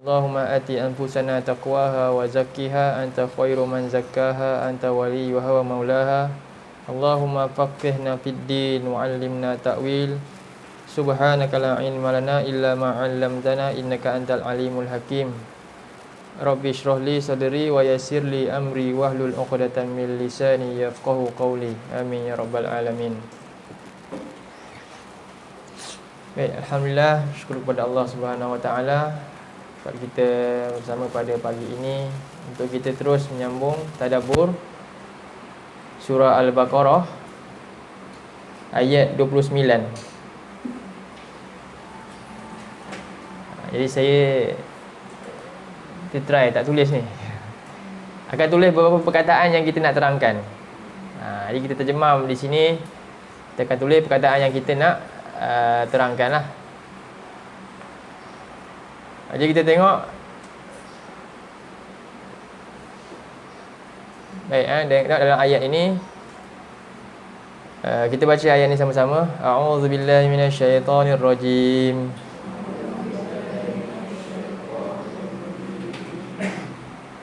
Allahumma ati anfusana taqwaha wa zakkiha anta khairu man zakkaha anta waliyuha wa maulaha. Allahumma faqihna fid din wa 'allimna ta'wil. Subhanaka la ilma lana illa ma 'allamtana innaka antal alimul hakim. Rabbi shrah li sadri wa yassir li amri wahlul 'uqdatam min lisani yafqahu qawli. Amin ya rabbal alamin. Baik, alhamdulillah, syukur kepada Allah Subhanahu wa taala dapat kita bersama pada pagi ini untuk kita terus menyambung tadabbur surah Al-Baqarah ayat 29. Jadi kita try tak tulis ni. Akan tulis beberapa perkataan yang kita nak terangkan. Jadi kita terjemah di sini. Kita akan tulis perkataan yang kita nak terangkanlah. Jadi kita tengok. Baik, tengok dalam ayat ini. Kita baca ayat ini sama-sama. A'udzubillahi minasyaitonirrajim.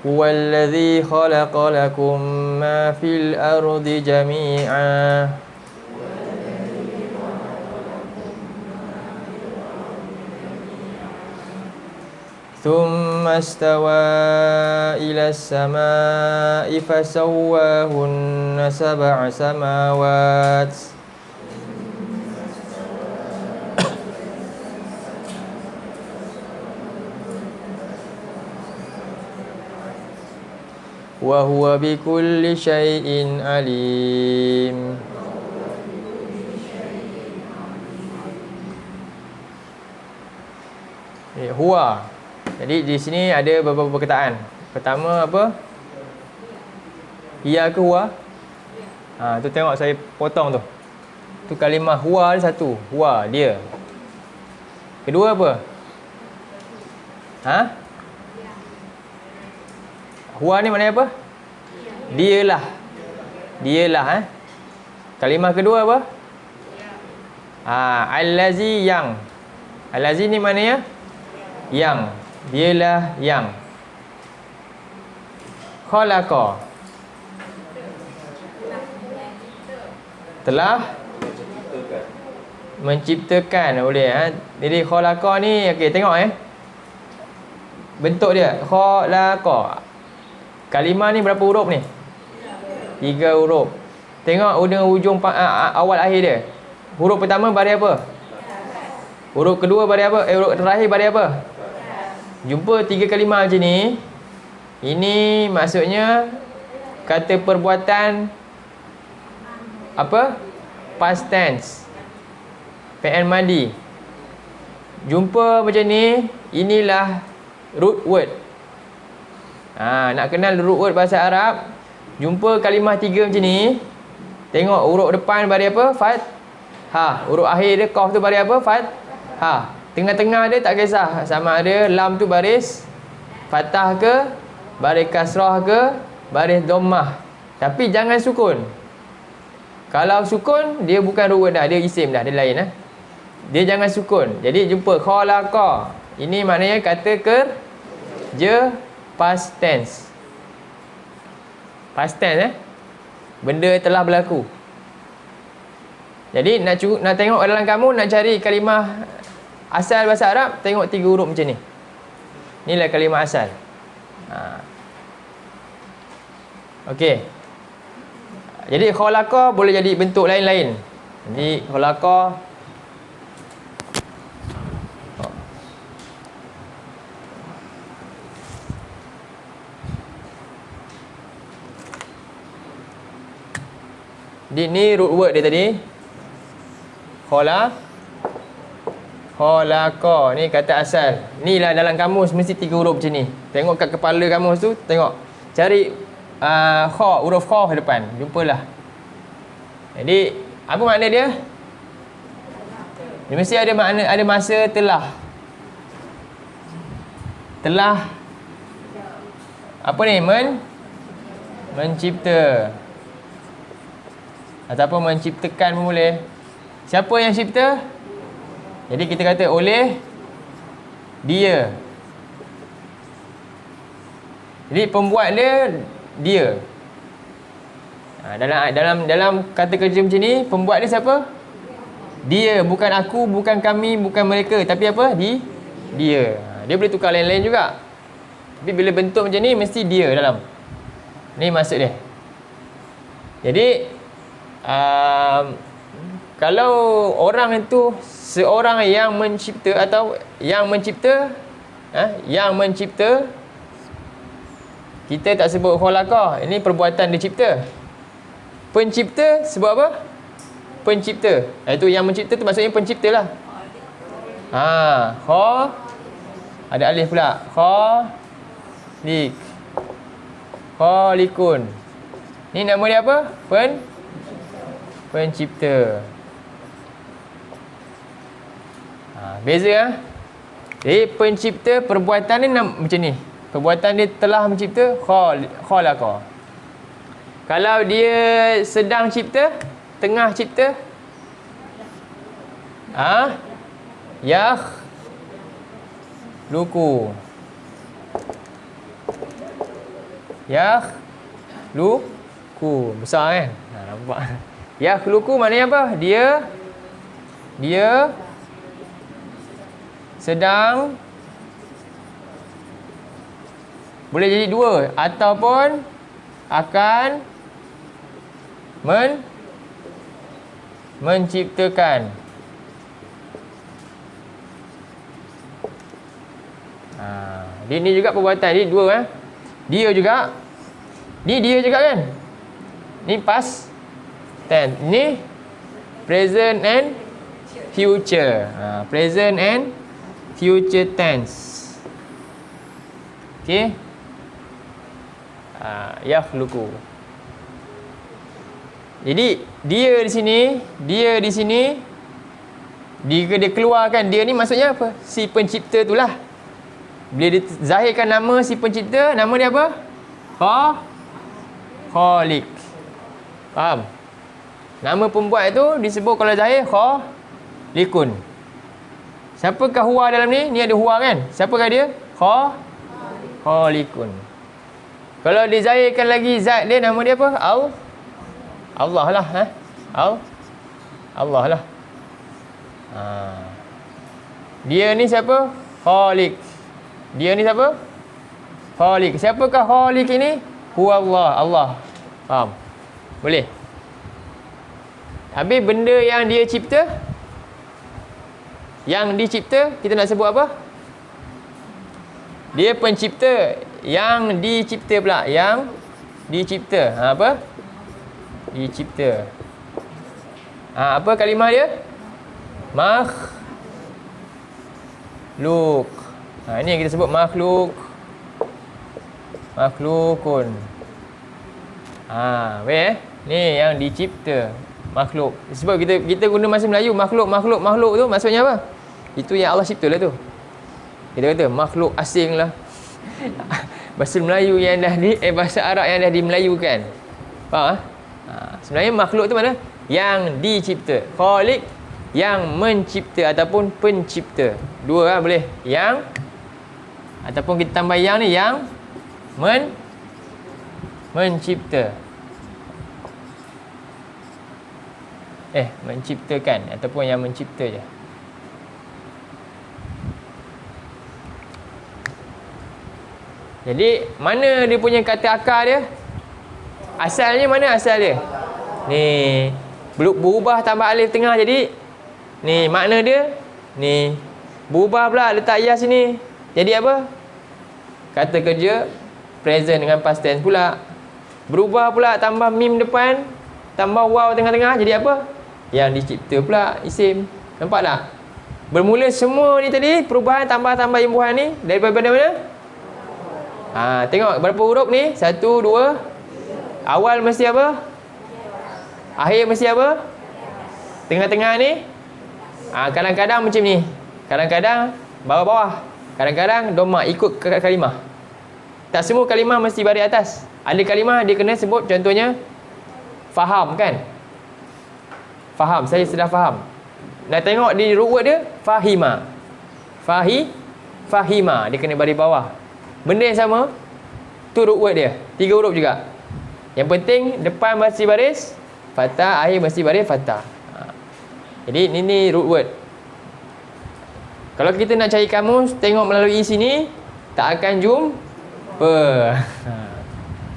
Huwallazi khalaqa lakum ma fil ardi jami'a. ثم استوى إلى السماء فسواهن سبع سماوات وهو بكل شيء عليم. Huwa. Jadi di sini ada beberapa perkataan. Pertama apa? Hiya ke huwa? Tu tengok saya potong tu. Tu kalimah huwa ada satu. Huwa, dia. Kedua apa? Huwa ni maknanya apa? Dialah. Dialah. Kalimah kedua apa? Allazi yang. Allazi ni maknanya yang. Dialah yang. Khalaqa, telah menciptakan. Boleh Jadi khalaqa ni okey, tengok bentuk dia. Khalaqa. Kalimah ni berapa huruf ni? 3 huruf. Tengok ujung awal akhir dia. Huruf pertama baris apa? Huruf kedua baris apa? Huruf terakhir baris apa? Jumpa 3 kalimah macam ni. Ini maksudnya kata perbuatan apa? Past tense. Fi'il madi. Jumpa macam ni, inilah root word. Nak kenal root word bahasa Arab, jumpa kalimah 3 macam ni. Tengok huruf depan baris apa? Fathah. Huruf akhir dia qaf tu baris apa? Fathah. Tengah-tengah dia tak kisah sama ada lam tu baris fathah ke, baris kasrah ke, baris dhammah. Tapi jangan sukun. Kalau sukun, dia bukan root dah, dia isim dah, dia lain Dia jangan sukun. Jadi jumpa khalaqa. Ini maknanya kata kerja past tense. Past tense benda telah berlaku. Jadi nak tengok dalam kamu, nak cari kalimah asal bahasa Arab, tengok 3 huruf macam ni. Inilah kalimah asal. Okey. Jadi khalaqa boleh jadi bentuk lain-lain. Jadi khalaqa ni root word dia tadi. Khalaqa ni kata asal. Ni lah dalam kamus mesti 3 huruf macam ni. Tengok kat kepala kamus tu, tengok. Cari huruf kha depan. Jumpalah. Jadi apa makna dia? Dia mesti ada makna, ada masa telah. Telah apa ni? Mencipta. Ataupun menciptakan pun boleh. Siapa yang cipta? Jadi kita kata oleh dia. Jadi pembuat dia. Dalam kata kerja macam ni, pembuat dia siapa? Dia, bukan aku, bukan kami, bukan mereka, tapi apa? Dia. Dia boleh tukar lain-lain juga. Tapi bila bentuk macam ni, mesti dia dalam. Ni maksud dia. Jadi kalau orang itu seorang yang mencipta atau yang mencipta, kita tak sebut khalaqah. Ini perbuatan dia cipta. Pencipta sebut apa? Pencipta. Itu yang mencipta tu maksudnya pencipta lah. Ada alif pula. Khaliqun. Ni nama dia apa? Pencipta. Beza Jadi pencipta, perbuatan ni macam ni. Perbuatan dia telah mencipta, khalaqa. Kalau dia sedang cipta, tengah cipta, yakhluqu. Besar kan? Nampak. Yakhluqu maknanya apa? Dia sedang, boleh jadi dua, ataupun akan menciptakan. Dia ni juga perbuatan. Dia dua. Dia juga. Ni dia juga kan? Ni past tense. Ni present and future. Present and future tense. Okey. Yakhluqu. Jadi dia di sini dia keluarkan, dia ni maksudnya apa? Si pencipta itulah. Bila dia zahirkan nama si pencipta, nama dia apa? Khaliq. Faham? Nama pembuat itu disebut kalau zahir khaliqun. Siapakah huwa dalam ni? Ni ada huwa kan? Siapakah dia? Khaliqun. Kalau dizahirkan lagi zat dia, nama dia apa? Allah lah. Allah lah. Dia ni siapa? Khaliq. Dia ni siapa? Khaliq. Siapakah Khaliq ini? Huwa Allah. Faham? Boleh? Habis benda yang dia cipta, yang dicipta, kita nak sebut apa? Dia pencipta. Yang dicipta pula. Yang dicipta. Apa? Dicipta. Apa kalimah dia? Makhluk. Ini yang kita sebut makhluk. Makhlukun. Ni yang dicipta. Makhluk. Sebab kita guna bahasa Melayu, makhluk tu maksudnya apa? Itu yang Allah cipta lah tu. Kita kata makhluk asing lah. Bahasa Melayu yang dah bahasa Arab yang dah dimelayukan. Faham? Sebenarnya makhluk tu mana? Yang dicipta. Khaliq, yang mencipta ataupun pencipta. Dua lah boleh. Yang ataupun kita tambah yang ni, yang mencipta. Menciptakan ataupun yang mencipta je. Jadi mana dia punya kata akar dia? Asalnya mana asal dia? Ni berubah tambah alif tengah jadi ni makna dia ni. Berubah pula letak ya sini. Jadi apa? Kata kerja present dengan past tense pula. Berubah pula tambah mim depan, tambah waw tengah-tengah jadi apa? Yang dicipta pula isim. Nampak tak? Bermula semua ni tadi perubahan tambah-tambah imbuhan ni daripada mana? Tengok berapa huruf ni? 1, 2. Awal mesti apa? Akhir mesti apa? Tengah-tengah ni? Kadang-kadang macam ni. Kadang-kadang bawah-bawah. Kadang-kadang doma ikut kalimah. Tak semua kalimah mesti baris atas. Ada kalimah dia kena sebut contohnya faham kan? Faham, saya sudah faham. Nak tengok di root word dia fahima. Fahima dia kena baris bawah. Benda yang sama Tu root word dia. 3 huruf juga. Yang penting depan mesti baris fathah, akhir mesti baris fathah. Jadi ni root word. Kalau kita nak cari kamus, tengok melalui sini, tak akan jumpa.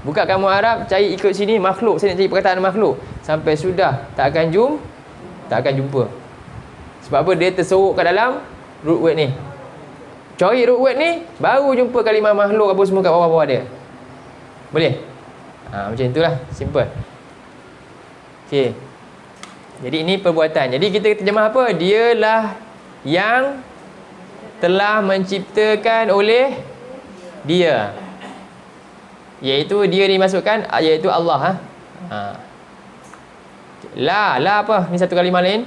Buka kamus Arab, cari ikut sini makhluk. Saya nak cari perkataan makhluk. Sampai sudah tak akan jumpa. Sebab apa? Dia tersorok kat dalam root word ni. Cari root word ni, baru jumpa kalimah makhluk apa semua kat bawah-bawah dia. Boleh? Macam itulah, simple. Okey. Jadi ini perbuatan. Jadi kita terjemah apa? Dialah yang telah menciptakan oleh dia. Iaitu dia dimasukkan, iaitu Allah. La apa? Ni satu kalimah lain.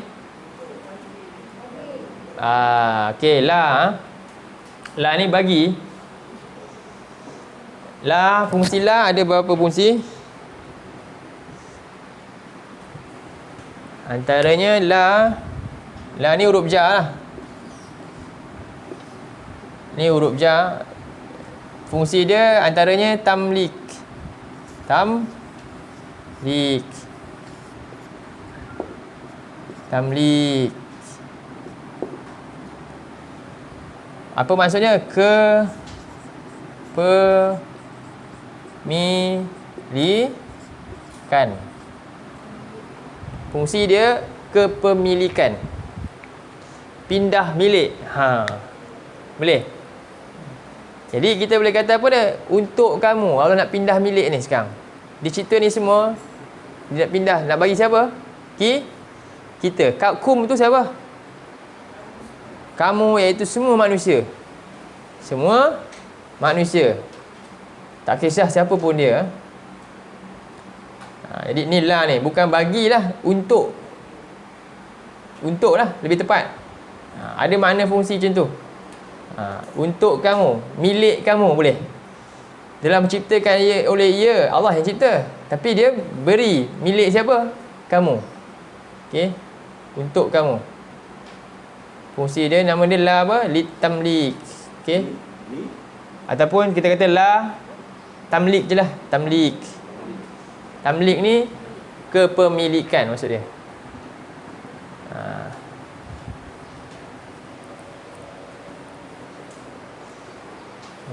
Okey, la. La ni bagi. La, fungsi la ada berapa fungsi? Antaranya la ni huruf jar lah. Ni huruf jar. Fungsi dia antaranya tamlik. Tamlik. Apa maksudnya? Kepemilikan. Fungsi dia kepemilikan. Pindah milik. Boleh? Jadi kita boleh kata apa dia? Untuk kamu. Allah nak pindah milik ni sekarang. Dicipta ni semua. Dia nak pindah. Nak bagi siapa? Kita. Kum tu siapa? Kamu iaitu semua manusia. Semua manusia. Tak kisah siapa pun dia. Jadi ni la ni. Bukan bagilah. Untuk lah. Lebih tepat. Ada makna fungsi macam tu. Untuk kamu. Milik kamu boleh. Dalam menciptakan oleh ia. Allah yang cipta. Tapi dia beri. Milik siapa? Kamu. Okey. Untuk kamu. Fungsi dia nama dia la apa? Litamlik. Okey. Ataupun kita kata la tamlik je lah. Tamlik. Tamlik ni kepemilikan maksud dia.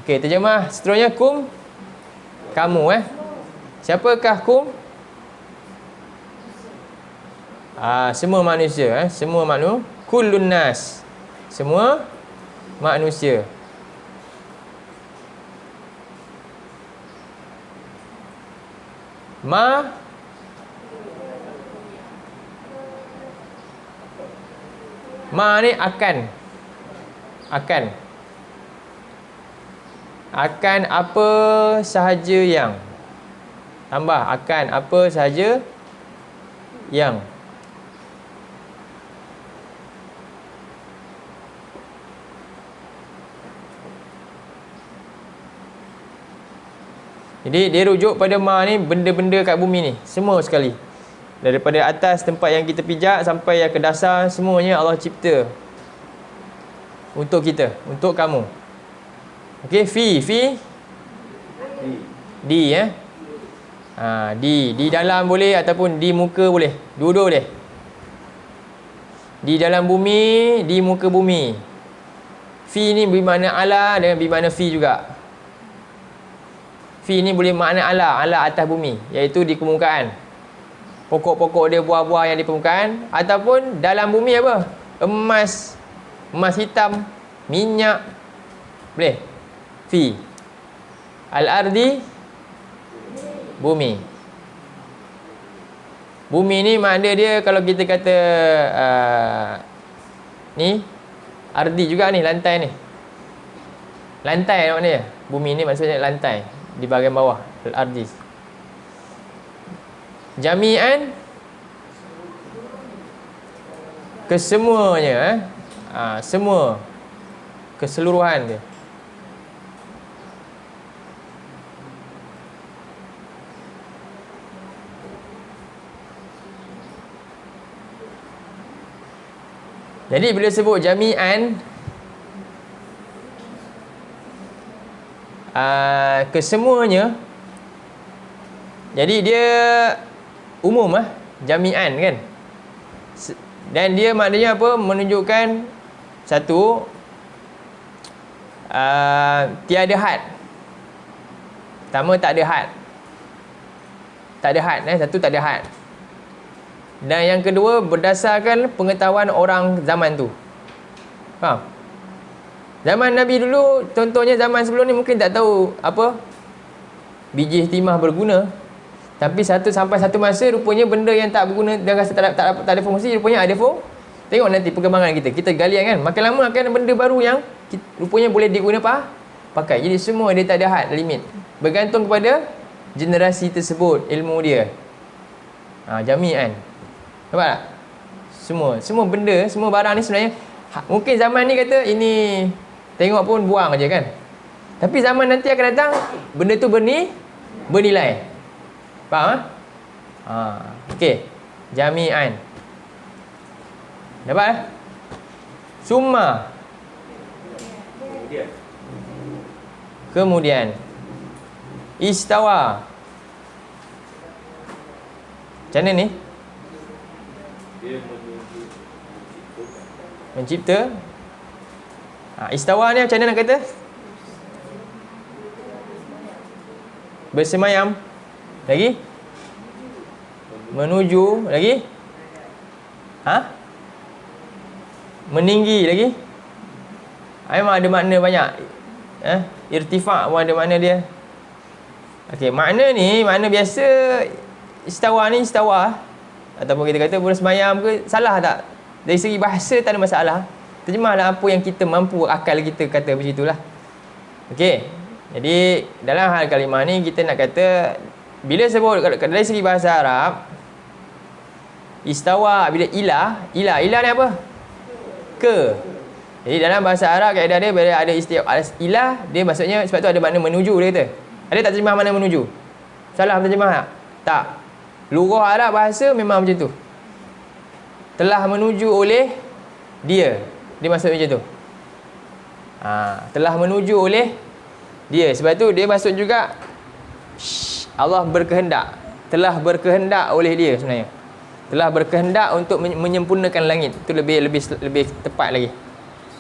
Okey, terjemah seterusnya kum. Kamu Siapakah kum? Semua manusia semua kullun nas. Semua manusia. Ma ni akan apa sahaja yang. Tambah akan apa sahaja yang. Jadi dia rujuk pada ma ni benda-benda kat bumi ni. Semua sekali. Daripada atas tempat yang kita pijak sampai yang ke dasar, semuanya Allah cipta. Untuk kita. Untuk kamu. Okey, di di dalam boleh ataupun di muka boleh. Dua-dua boleh. Di dalam bumi, di muka bumi. Fi ni bermakna ala dan bermakna fi juga. Fi ni boleh makna ala atas bumi, iaitu di permukaan. Pokok-pokok dia, buah-buah yang di permukaan. Ataupun dalam bumi apa? Emas hitam, minyak. Boleh? Fi. Al-ardi, bumi. Bumi ni makna dia kalau kita kata ni ardi juga ni, lantai ni. Lantai maknanya. Bumi ni maksudnya lantai di bahagian bawah, al-ardi. Jami'an, kesemuanya. Semua, keseluruhan dia. Jadi bila sebut jami'an, kesemuanya. Jadi dia umum jami'an kan. Dan dia maknanya apa? Menunjukkan satu, tiada had. Pertama, tak ada had. Tak ada had, satu tak ada had. Dan yang kedua, berdasarkan pengetahuan orang zaman tu. Faham? Zaman Nabi dulu, contohnya zaman sebelum ni mungkin tak tahu apa biji ihtimah berguna. Tapi sampai satu masa rupanya benda yang tak berguna dan rasa tak ada fungsi, rupanya ada Tengok nanti perkembangan kita galian kan. Makin lama akan ada benda baru yang rupanya boleh diguna pakai. Jadi semua dia tak ada had, limit. Bergantung kepada generasi tersebut, ilmu dia. Jami'an. Nampak tak? Semua benda, semua barang ni sebenarnya mungkin zaman ni kata ini tengok pun buang aja kan. Tapi zaman nanti akan datang benda tu bernilai. Faham? Okey. Jami'an. Dapat? Summa. Kemudian istawa. Macam mana ni? Mencipta. Istawa ni macam mana nak kata? Bersemayam. Lagi? Menuju. Lagi? Meninggi lagi? Memang ada makna banyak. Irtifak pun ada makna dia. Okey, makna ni, makna biasa istawa ni istawa. Ataupun kita kata bersemayam ke, salah tak? Dari segi bahasa tak ada masalah. Terjemahlah apa yang kita mampu, akal kita kata macam itulah. Okey. Jadi dalam hal kalimah ni kita nak kata bila sebut dari segi bahasa Arab istawa, bila ilah ni apa? Ke. Jadi dalam bahasa Arab kaedah dia bila ada ilah, dia maksudnya sebab tu ada makna menuju dia kata. Ada tak terjemah mana menuju? Salah terjemah tak? Tak. Lugah Arab bahasa memang macam tu. Telah menuju oleh dia. Dia maksud macam tu. Telah menuju oleh dia. Sebab tu dia maksud juga Allah berkehendak. Telah berkehendak oleh dia sebenarnya. Telah berkehendak untuk menyempurnakan langit. Itu lebih tepat lagi.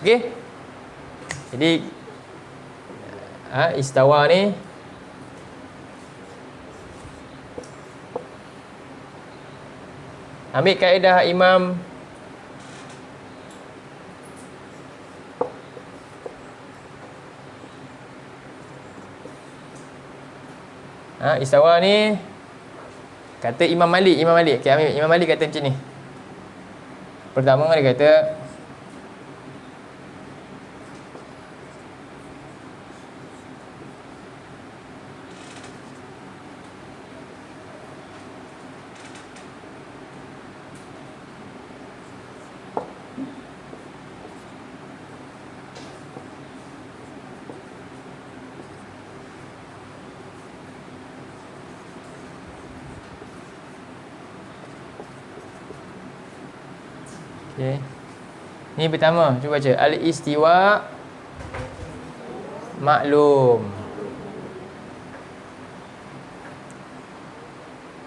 Okey? Jadi istawa ni ambil kaedah Imam istawa ni kata Imam Malik. Okay, ambil Imam Malik kata macam ni. Pertama dia kata okay. Ni pertama, cuba baca. Al-istiwa maklum.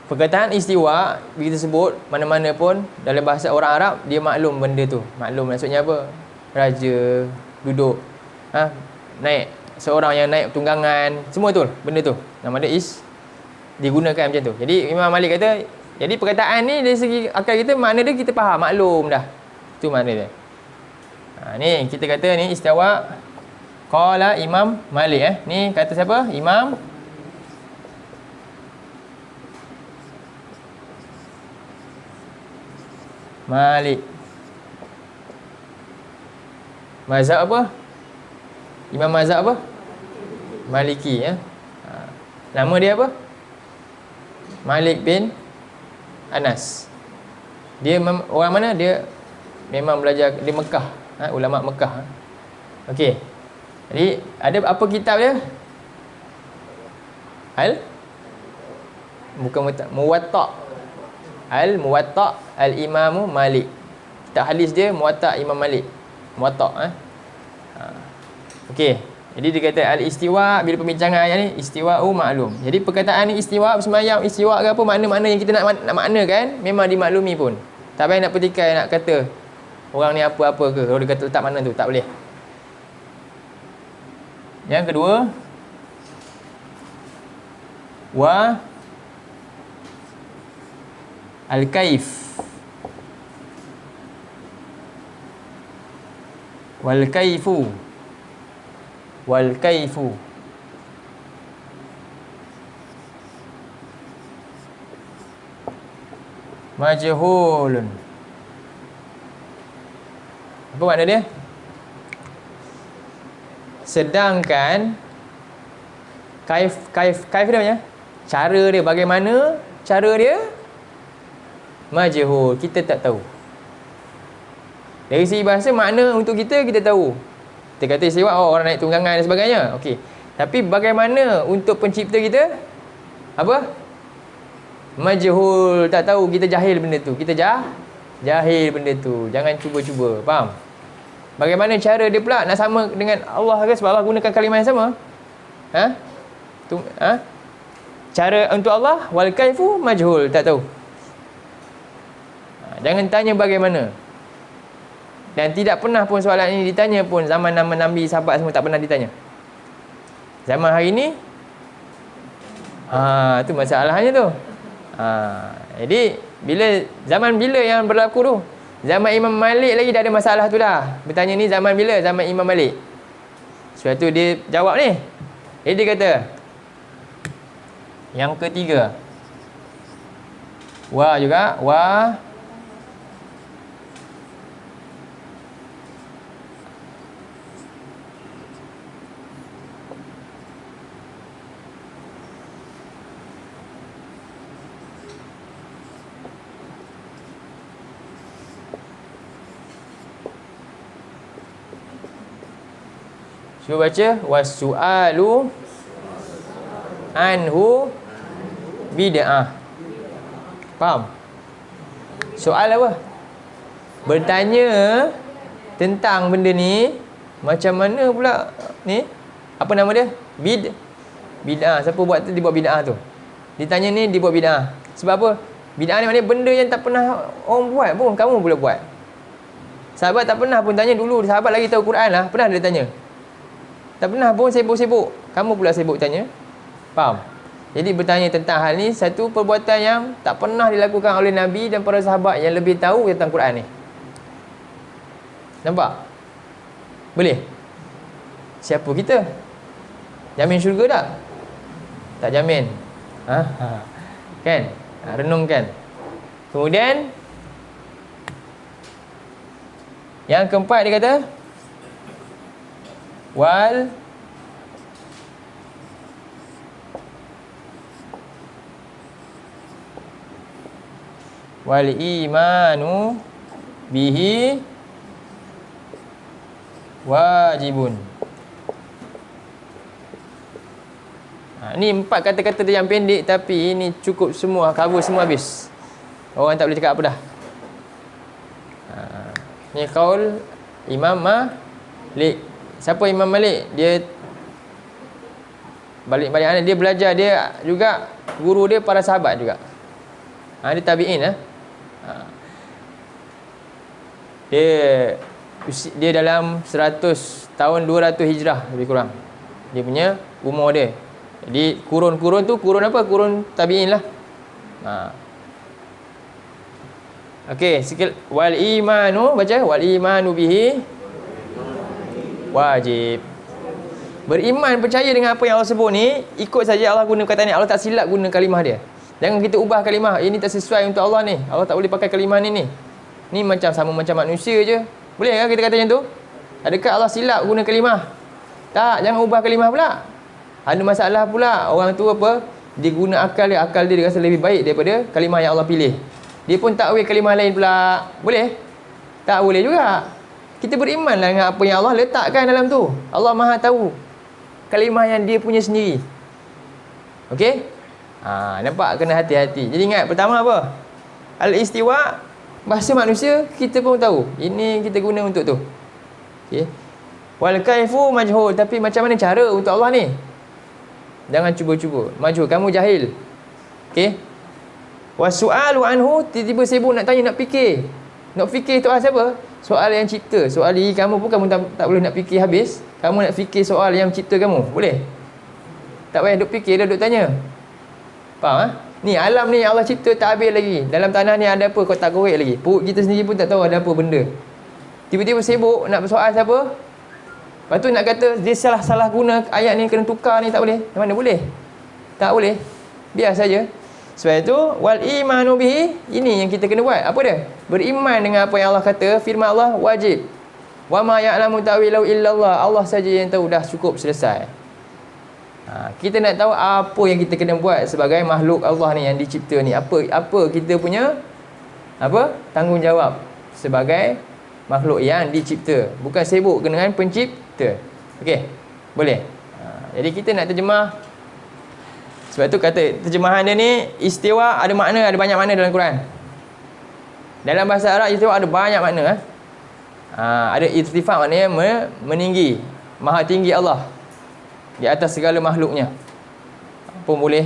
Perkataan istiwa bila sebut mana-mana pun dalam bahasa orang Arab, dia maklum benda tu. Maklum maksudnya apa? Raja duduk, naik, seorang yang naik tunggangan, semua tu benda tu. Nama dia digunakan macam tu. Jadi Imam Malik kata, jadi perkataan ni dari segi akal kita, makna dia kita faham, maklum dah. Itu makna dia. Ni kita kata ni istawa qala Imam Malik. Ni kata siapa? Imam Malik. Mazhab apa? Imam mazhab apa? Maliki. Nama dia apa? Malik bin Anas. Dia orang mana? Dia memang belajar di Mekah, ulama Mekah. Okey. Jadi ada apa kitab dia? Muwatta. Al-Muwatta Al-Imamu Malik. Kitab hadis dia Muwatta Imam Malik. Muwatta. Okey. Jadi dia kata al-istiwa, bila pembincangan ayat ni, istiwa'u maklum. Jadi perkataan ni istiwa, semayam, istiwa ke apa, makna-makna yang kita nak maknakan memang dimaklumi pun. Tak payah nak petikai, nak kata orang ni apa-apa ke. Kalau dia kata letak makna tu, tak boleh. Yang kedua, wa al-kaif wal kaifu wal kaifu majhulun. Apa makna dia? Sedangkan kaif dia macam cara dia, bagaimana cara dia, majhul, kita tak tahu. Dari segi bahasa, makna untuk kita tahu. Kita kata istiwa, oh, orang naik tunggangan dan sebagainya. Okey. Tapi bagaimana untuk pencipta kita? Apa? Majhul, tak tahu, kita jahil benda tu. Kita jahil benda tu. Jangan cuba-cuba. Faham? Bagaimana cara dia pula nak sama dengan Allah ke? Sebab Allah gunakan kalimah yang sama. Cara untuk Allah, wal kaifu majhul, tak tahu. Jangan tanya bagaimana. Dan tidak pernah pun soalan ini ditanya pun. Zaman Nabi, sahabat semua tak pernah ditanya. Zaman hari ni, tu masalahnya tu. Jadi zaman bila yang berlaku tu? Zaman Imam Malik lagi dah ada masalah tu dah. Bertanya ni zaman bila? Zaman Imam Malik. Sebab tu dia jawab ni. Jadi dia kata, yang ketiga, wa juga, wa cuba baca, wasu'alu anhu bid'ah. Faham? Soal apa? Bertanya tentang benda ni, macam mana pula ni? Apa nama dia? Bid'ah. Siapa buat tu, dia buat bid'ah tu. Ditanya ni, dia buat bid'ah. Sebab apa? Bid'ah ni maknanya benda yang tak pernah orang buat pun, kamu pula buat. Sahabat tak pernah pun tanya dulu. Sahabat lagi tahu Quran lah, pernah dia tanya? Tak pernah pun sibuk-sibuk. Kamu pula sibuk tanya. Faham? Jadi bertanya tentang hal ni, satu perbuatan yang tak pernah dilakukan oleh Nabi dan para sahabat yang lebih tahu tentang Quran ni. Nampak? Boleh? Siapa kita? Jamin syurga tak? Tak jamin. Kan? Renungkan. Kemudian yang keempat dia kata, wal imanu bihi wajibun. Ni empat kata-kata yang pendek, tapi ini cukup semua, cover semua habis. Orang tak boleh cakap apa dah. Ni qaul Imam Malik. Siapa Imam Malik? Dia balik mana? Dia belajar, dia juga guru dia para sahabat juga. Dia tabi'in . Dia dalam 100 tahun 200 hijrah lebih kurang. Dia punya umur dia. Jadi kurun-kurun tu kurun apa? Kurun tabi'in lah. Okey, sikit wal imanu, baca wal imanu bihi wajib. Beriman, percaya dengan apa yang Allah sebut ni, ikut saja Allah guna kata ni. Allah tak silap guna kalimah dia. Jangan kita ubah kalimah. Ini tak sesuai untuk Allah ni. Allah tak boleh pakai kalimah ni. Ni macam sama macam manusia je. Boleh kan kita kata macam tu? Adakah Allah silap guna kalimah? Tak, jangan ubah kalimah pula. Ada masalah pula. Orang tu apa? Dia guna akal dia. Akal dia rasa lebih baik daripada kalimah yang Allah pilih. Dia pun takwil kalimah lain pula. Boleh? Tak boleh juga. Kita berimanlah dengan apa yang Allah letakkan dalam tu. Allah Maha tahu kalimah yang dia punya sendiri. Okey? Nampak? Kena hati-hati. Jadi ingat, pertama apa? Al-istiwa, bahasa manusia kita pun tahu. Ini kita guna untuk tu. Okey? Wal kaifu majhul, tapi macam mana cara untuk Allah ni? Jangan cuba-cuba. Majhul, kamu jahil. Okey. Wasu'alu anhu, tiba-tiba sibuk nak tanya, nak fikir. Nak fikir tu siapa? Soal yang cipta. Soal diri kamu pun kamu tak boleh nak fikir habis. Kamu nak fikir soal yang cipta kamu. Boleh? Tak payah duk fikir, dah duk tanya. Faham ha? Ni alam ni Allah cipta tak habis lagi. Dalam tanah ni ada apa kau tak korek lagi. Perut kita sendiri pun tak tahu ada apa benda. Tiba-tiba sibuk nak bersoal siapa? Lepas tu nak kata dia salah guna ayat ni, kena tukar ni, tak boleh. Mana boleh? Tak boleh. Biar saja. Sebab itu wal imanu bihi, ini yang kita kena buat. Apa dia? Beriman dengan apa yang Allah kata. Firman Allah wajib. Wa ma ya'lamu ta'wilahu illallah. Allah saja yang tahu, dah cukup, selesai. Kita nak tahu apa yang kita kena buat sebagai makhluk Allah ni yang dicipta ni. Apa kita punya tanggungjawab sebagai makhluk yang dicipta. Bukan sibuk dengan pencipta. Okey, boleh. Jadi kita nak terjemah. Sebab tu kata terjemahan dia ni, istiwa ada makna, ada banyak makna dalam Quran. Dalam bahasa Arab istiwa ada banyak makna. Ada irtifak, maknanya meninggi, maha tinggi Allah di atas segala makhluknya. Pun boleh.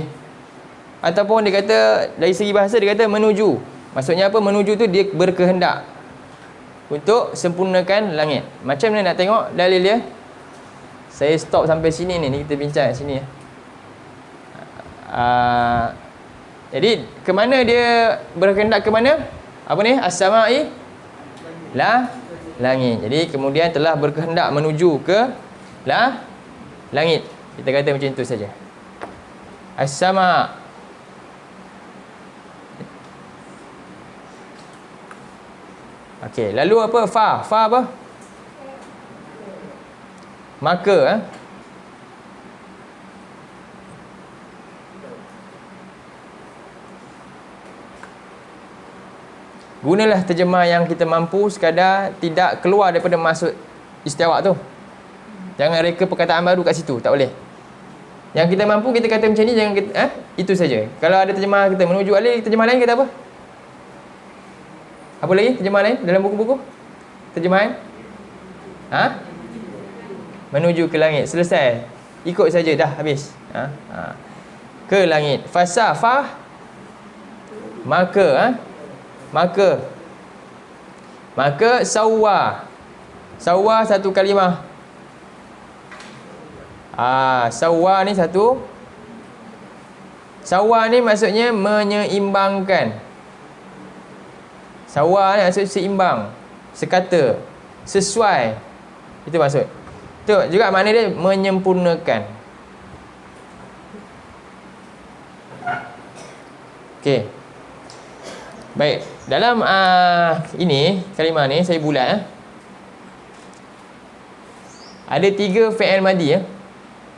Ataupun dia kata dari segi bahasa dia kata menuju. Maksudnya apa? Menuju tu dia berkehendak untuk sempurnakan langit. Macam mana nak tengok dalil dia? Saya stop sampai sini ni kita bincang sini. Jadi ke mana dia berkehendak, ke mana? Apa ni? As-sama'i langit. Jadi kemudian telah berkehendak menuju ke langit. Kita kata macam itu saja. As-sama'. Okey, lalu apa? Fa apa? Maka gunalah terjemah yang kita mampu, sekadar tidak keluar daripada maksud istiwa tu. Jangan reka perkataan baru kat situ, tak boleh. Yang kita mampu kita kata macam ni, jangan kita, itu saja. Kalau ada terjemah kita menuju alih, terjemah lain kata apa? Apa lagi terjemah lain dalam buku-buku? Terjemahan? Menuju ke langit. Selesai. Ikut saja, dah habis. Ke langit. Fasafah. Maka sawwa. Sawwa satu kalimah. Sawwa ni satu. Sawwa ni maksudnya menyeimbangkan. Sawwa ni maksud seimbang, sekata, sesuai. Itu maksud. Itu juga makna dia menyempurnakan. Okey. Baik, dalam ini kalimah ni saya bulat ada 3 fi'il madi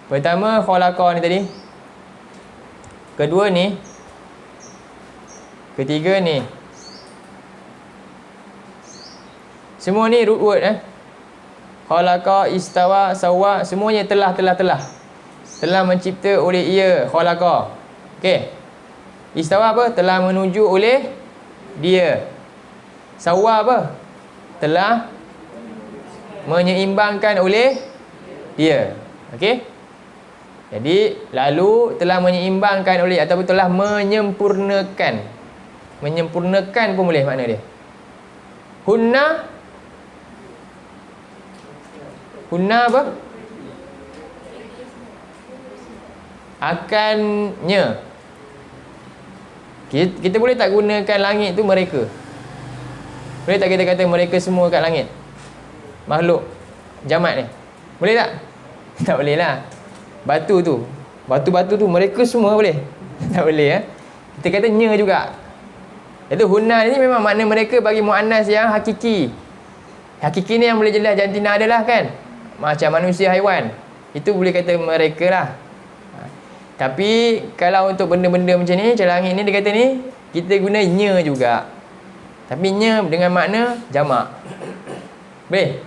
Pertama khalaqa ni tadi. Kedua ni. Ketiga ni. Semua ni root word khalaqa, istawa, sawwa, semuanya telah. Telah mencipta oleh ia, khalaqa. Okey. Istawa apa? Telah menuju oleh dia. Sawwa apa? Telah menyeimbangkan oleh dia. Okey? Jadi lalu telah menyeimbangkan oleh, ataupun telah menyempurnakan. Menyempurnakan pun boleh makna dia. Hunna apa? Akannya. Kita boleh tak gunakan langit tu mereka? Boleh tak kita kata mereka semua kat langit? Makhluk jamat ni. Boleh tak? Tak boleh lah. Batu tu mereka semua boleh? Tak boleh Kita kata nya juga. Itu hunna ni memang makna mereka bagi muannas yang hakiki. Hakiki ni yang boleh jelas jantina adalah kan, macam manusia, haiwan. Itu boleh kata mereka lah. Tapi kalau untuk benda-benda macam ni, macam langit ni dia kata ni, kita guna nya juga. Tapi nya dengan makna jamak. Boleh?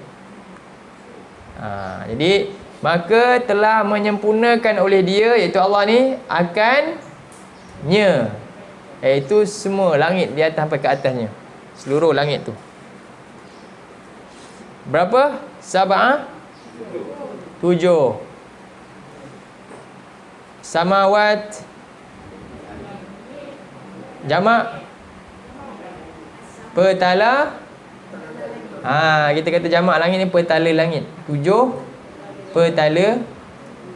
Jadi maka telah menyempurnakan oleh dia, iaitu Allah ni, akannya, iaitu semua langit di atas sampai ke atasnya, seluruh langit tu. Berapa? Sab'a 7. Samawat jamak petala. Kita kata jamak langit ni petala langit. 7 petala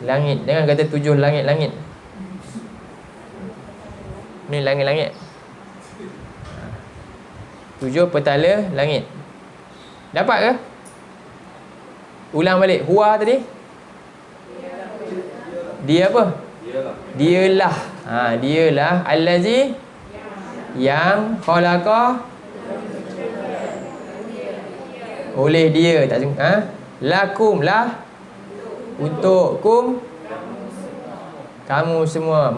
langit. Jangan kata 7 langit-langit. Ni langit-langit. 7 petala langit. Dapat ke? Ulang balik. Huwa tadi? Dia apa? Dialah. Dialah allazi yang khalaqa oleh dia. Tak lakum lah untuk kum kamu semua.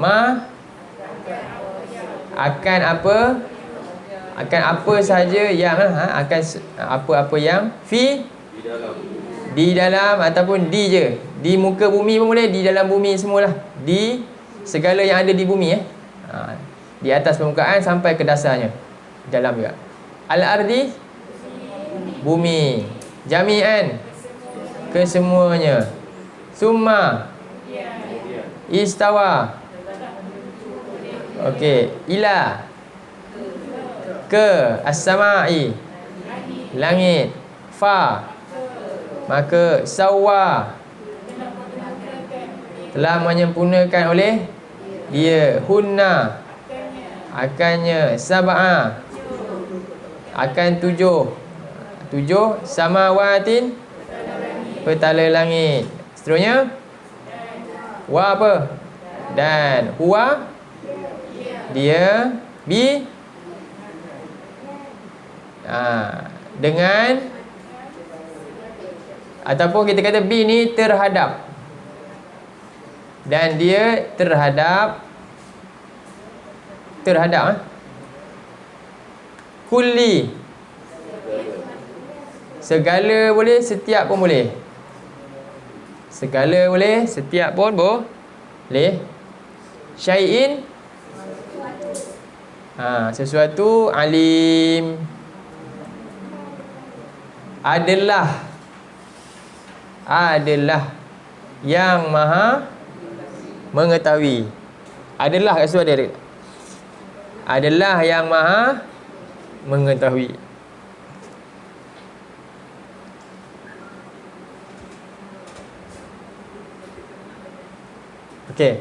Akan apa saja yang akan apa-apa yang di dalam ataupun di je. Di muka bumi pun boleh, di dalam bumi semualah. Di segala yang ada di bumi di atas permukaan sampai ke dasarnya. Dalam juga. Al-ardi bumi. Jami'an kesemuanya. Summa istawa. Okey, ila ke as-sama'i langit. Fa maka sawwa telah menyempurnakan oleh dia. Hunna akannya. Sab'a akan 7 samawatin petala langit. Seterusnya wa apa? Dan huwa dia bi dengan ataupun kita kata bi ni terhadap. Dan dia terhadap kulli segala boleh, setiap pun boleh. Segala boleh, setiap pun boleh. Syai'in sesuatu. Alim adalah yang maha mengetahui. Adalah kat situ ada. Adalah yang maha mengetahui. Okey.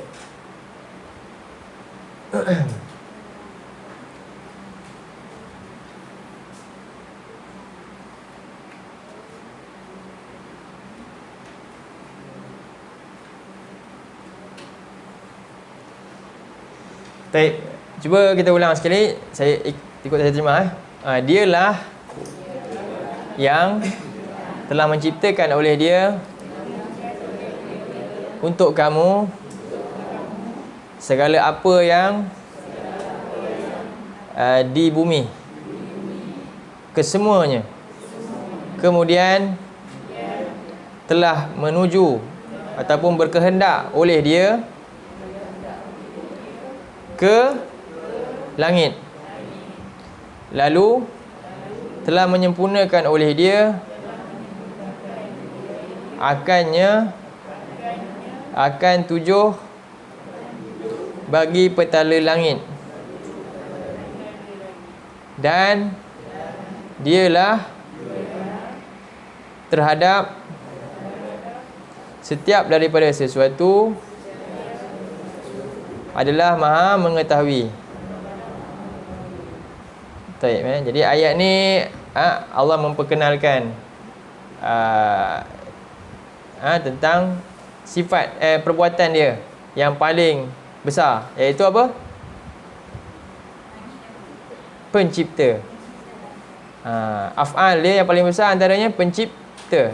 Baik, cuba kita ulang sekali. Saya ikut saya terjemah. Dialah yang telah menciptakan oleh dia untuk kamu segala apa yang di bumi, kesemuanya. Kemudian telah menuju ataupun berkehendak oleh dia ke langit. Lalu telah menyempurnakan oleh dia akan 7 bagi petala langit. Dan dialah terhadap setiap daripada sesuatu adalah maha mengetahui. Jadi ayat ni Allah memperkenalkan tentang sifat perbuatan dia yang paling besar, iaitu apa? Pencipta. Af'al dia yang paling besar antaranya pencipta.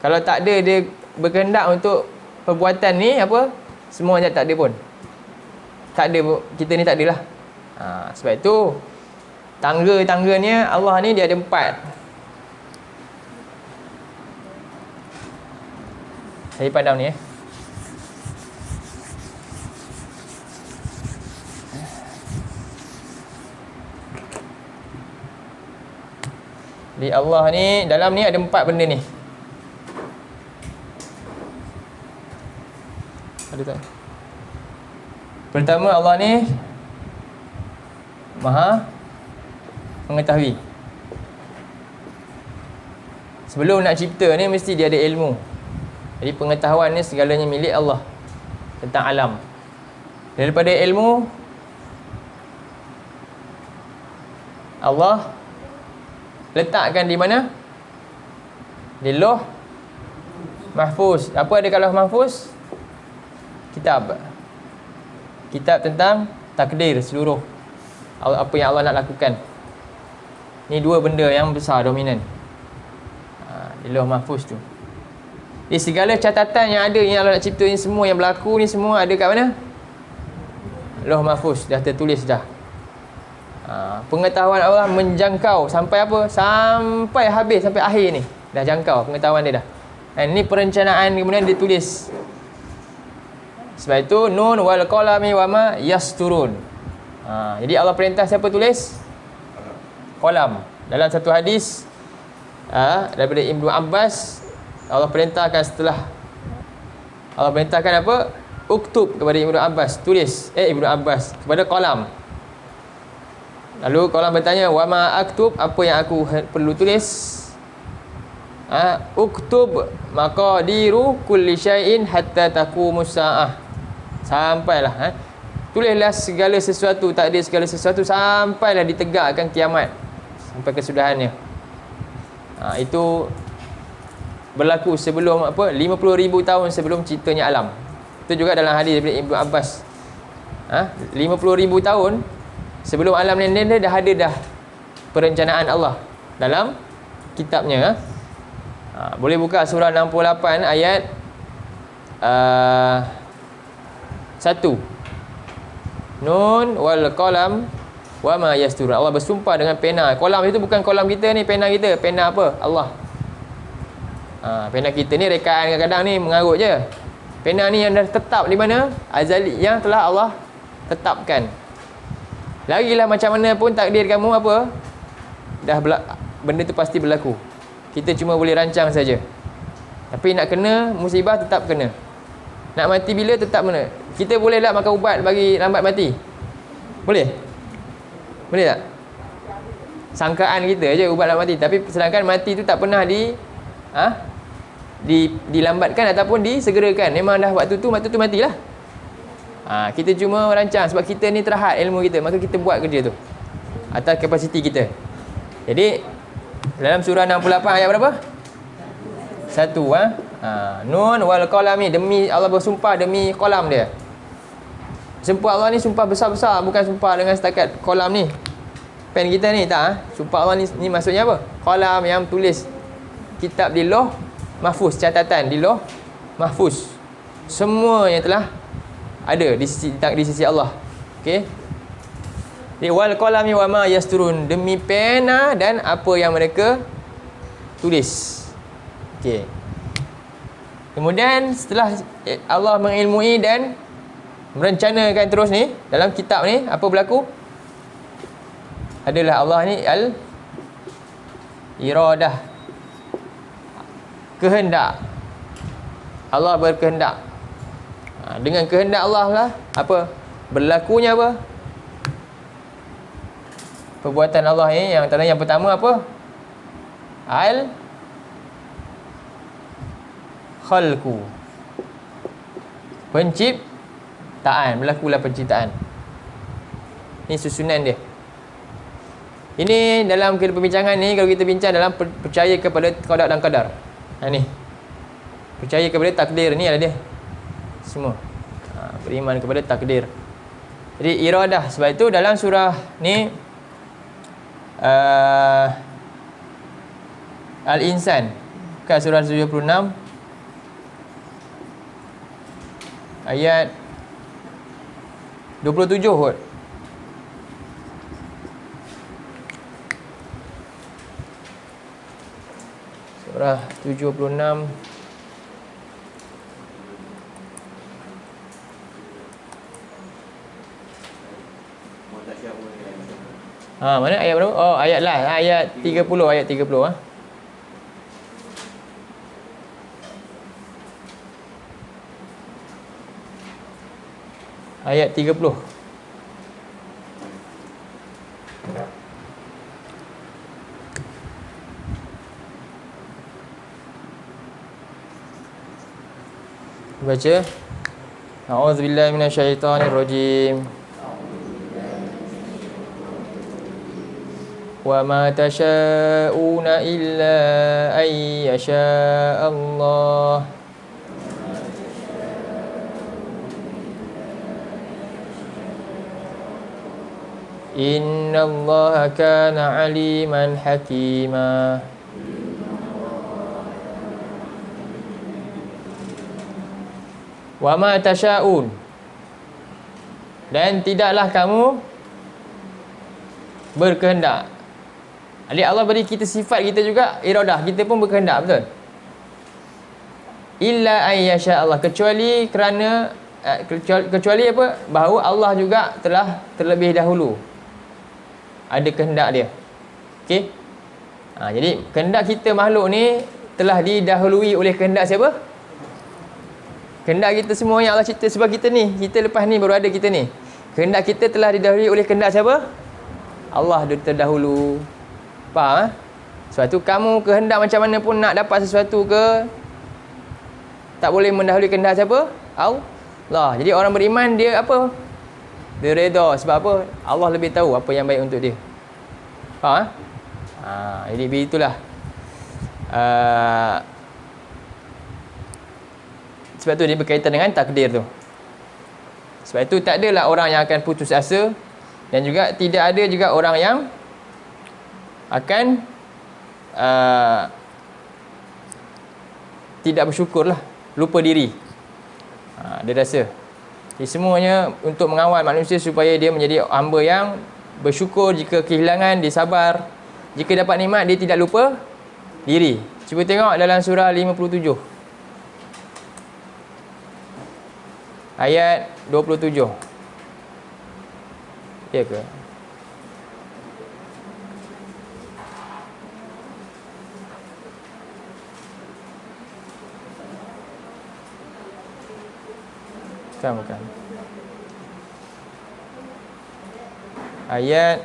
Kalau tak ada dia berkehendak untuk perbuatan ni apa? Semua tak ada pun. Tak ada, kita ni tak adalah. Sebab itu tangga-tangganya Allah ni dia ada 4. Saya padam ni Di Allah ni, dalam ni ada 4 benda ni. Ada tak? Pertama, Allah ni Maha mengetahui. Sebelum nak cipta ni mesti dia ada ilmu. Jadi pengetahuan ni segalanya milik Allah tentang alam. Daripada ilmu Allah letakkan di mana? Di Lauh Mahfuz. Apa ada kat Lauh Mahfuz? Kitab. Kitab tentang takdir seluruh apa yang Allah nak lakukan. Ni dua benda yang besar dominan di Lauh Mahfuz tu. Di segala catatan yang ada yang Allah nak cipta ni semua, yang berlaku ni semua ada kat mana? Lauh Mahfuz. Dah tertulis dah. Pengetahuan Allah menjangkau sampai apa? Sampai habis, sampai akhir ni. Dah jangkau pengetahuan dia dah. Dan ni perencanaan kemudian ditulis. Sebab itu nun wal qalami wama yasturun. Jadi Allah perintah siapa tulis? Qalam. Dalam satu hadis daripada Ibnu Abbas, Allah perintahkan setelah Allah perintahkan apa? Uktub kepada Ibnu Abbas, tulis Ibnu Abbas kepada qalam. Lalu qalam bertanya, wa ma aktub, apa yang aku perlu tulis? Uktub maqadiru kulli syai'in hatta taqumus saah. Sampailah tulislah segala sesuatu, takdir segala sesuatu sampailah ditegakkan kiamat, sampai kesudahannya. Itu berlaku sebelum apa? 50,000 tahun sebelum ciptanya alam. Itu juga dalam hadis daripada Ibnu Abbas. 50,000 tahun sebelum alam ni dah ada dah perencanaan Allah dalam kitabnya. Boleh buka surah 68 ayat 1. Nun wal qalam wa ma yasturun. Allah bersumpah dengan pena. Qalam itu bukan qalam kita ni, pena kita. Pena apa? Allah. Pena kita ni rekaan kadang-kadang ni mengarut je. Pena ni yang dah tetap di mana? Azali, yang telah Allah tetapkan. Lagilah macam mana pun takdir kamu apa? Benda tu pasti berlaku. Kita cuma boleh rancang saja. Tapi nak kena musibah tetap kena. Nak mati bila tetap kena. Kita boleh tak makan ubat bagi lambat mati? Boleh? Boleh tak? Sangkaan kita je ubat lambat mati. Tapi sedangkan mati tu tak pernah dilambatkan ataupun disegerakan. Memang dah waktu tu matilah. Kita cuma rancang sebab kita ni terhad ilmu kita, maka kita buat kerja tu atas kapasiti kita. Jadi dalam surah 68 ayat berapa? 1. Nun wal qalami, demi Allah bersumpah demi qalam dia. Sumpah Allah ni sumpah besar-besar, bukan sumpah dengan setakat qalam ni. Pen kita ni tak. Sumpah Allah ni maksudnya apa? Qalam yang tulis kitab di Lauh Mahfuz, catatan di Lauh Mahfuz. Semua yang telah ada di sisi Allah. Okey. Wal qalami wa ma yasturun, demi pena dan apa yang mereka tulis. Okey. Kemudian setelah Allah mengilmui dan merencanakan terus ni dalam kitab ni, apa berlaku? Adalah Allah ni iradah, kehendak. Allah berkehendak. Dengan kehendak Allah lah apa? Berlakunya apa? Perbuatan Allah ni yang antara yang pertama apa? Khalqu. Penciptaan, berlakulah penciptaan. Ini susunan dia. Ini dalam perbincangan ni, kalau kita bincang dalam percaya kepada qada dan qadar. Ni. Percaya kepada takdir ni ada dia. Semua. Beriman kepada takdir. Jadi iradah, sebab itu dalam surah ni Al-Insan, bukan surah 76 ayat 27 kot. Surah 76 mana ayat berapa? Oh, ayat 30, ayat 30 Ayat 30. Baca. A'udzubillahi minasyaitonirrajim. Wa ma tasha'una illa an yasha Allah. Inna Allah kana aliman hakima. Wa ma tasha'un, dan tidaklah kamu berkehendak. Jadi Allah beri kita sifat kita juga, iradah, kita pun berkehendak, betul? Illa ayyasha Allah, kecuali kerana kecuali apa? Bahawa Allah juga telah terlebih dahulu ada kehendak dia. Okey? Jadi kehendak kita makhluk ni telah didahului oleh kehendak siapa? Kehendak kita semua yang Allah cipta sebab kita ni. Kita lepas ni baru ada kita ni. Kehendak kita telah didahului oleh kehendak siapa? Allah terdahulu. Faham? Sebab tu kamu kehendak macam mana pun nak dapat sesuatu ke, tak boleh mendahului kehendak siapa? Allah. Jadi orang beriman dia apa? Dia redha. Sebab apa? Allah lebih tahu apa yang baik untuk dia. Faham? Jadi begitulah. Sebab tu dia berkaitan dengan takdir tu. Sebab itu tak adalah orang yang akan putus asa, dan juga tidak ada juga orang yang akan tidak bersyukur lah, lupa diri. Dia rasa. Jadi semuanya untuk mengawal manusia supaya dia menjadi hamba yang bersyukur. Jika kehilangan, dia sabar. Jika dapat nikmat, dia tidak lupa diri. Cuba tengok dalam surah 57. Ayat 27. Ya ke? Bukan. Ayat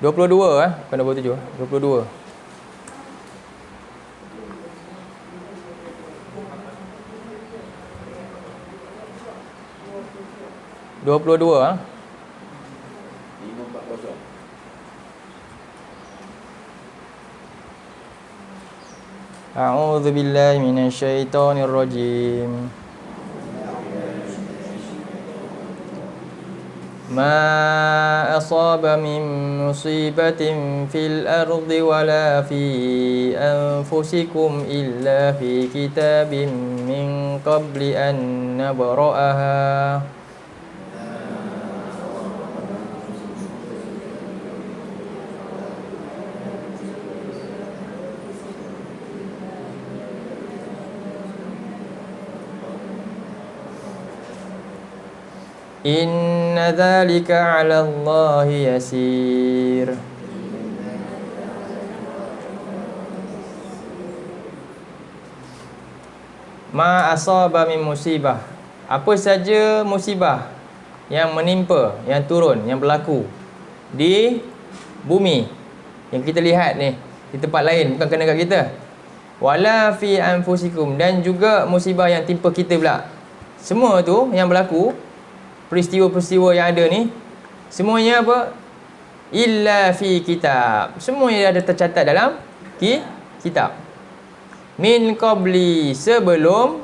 22 bukan 27, 22. A'udzu billahi minasyaitonir rajim. Ma asaba min musibatin fil ardi wala fi anfusikum illa fi kitabim min qabli an nabra'aha. Inna dzalika 'ala Allahi yasir. Ma asaba min musibah, apa saja musibah yang menimpa, yang turun, yang berlaku di bumi yang kita lihat ni, di tempat lain, bukan kena kat kita. Wala fi anfusikum, dan juga musibah yang timpa kita pula. Semua tu yang berlaku, peristiwa-peristiwa yang ada ni, semuanya apa? Illa fi kitab, semuanya ada tercatat dalam kitab. Min qabli, sebelum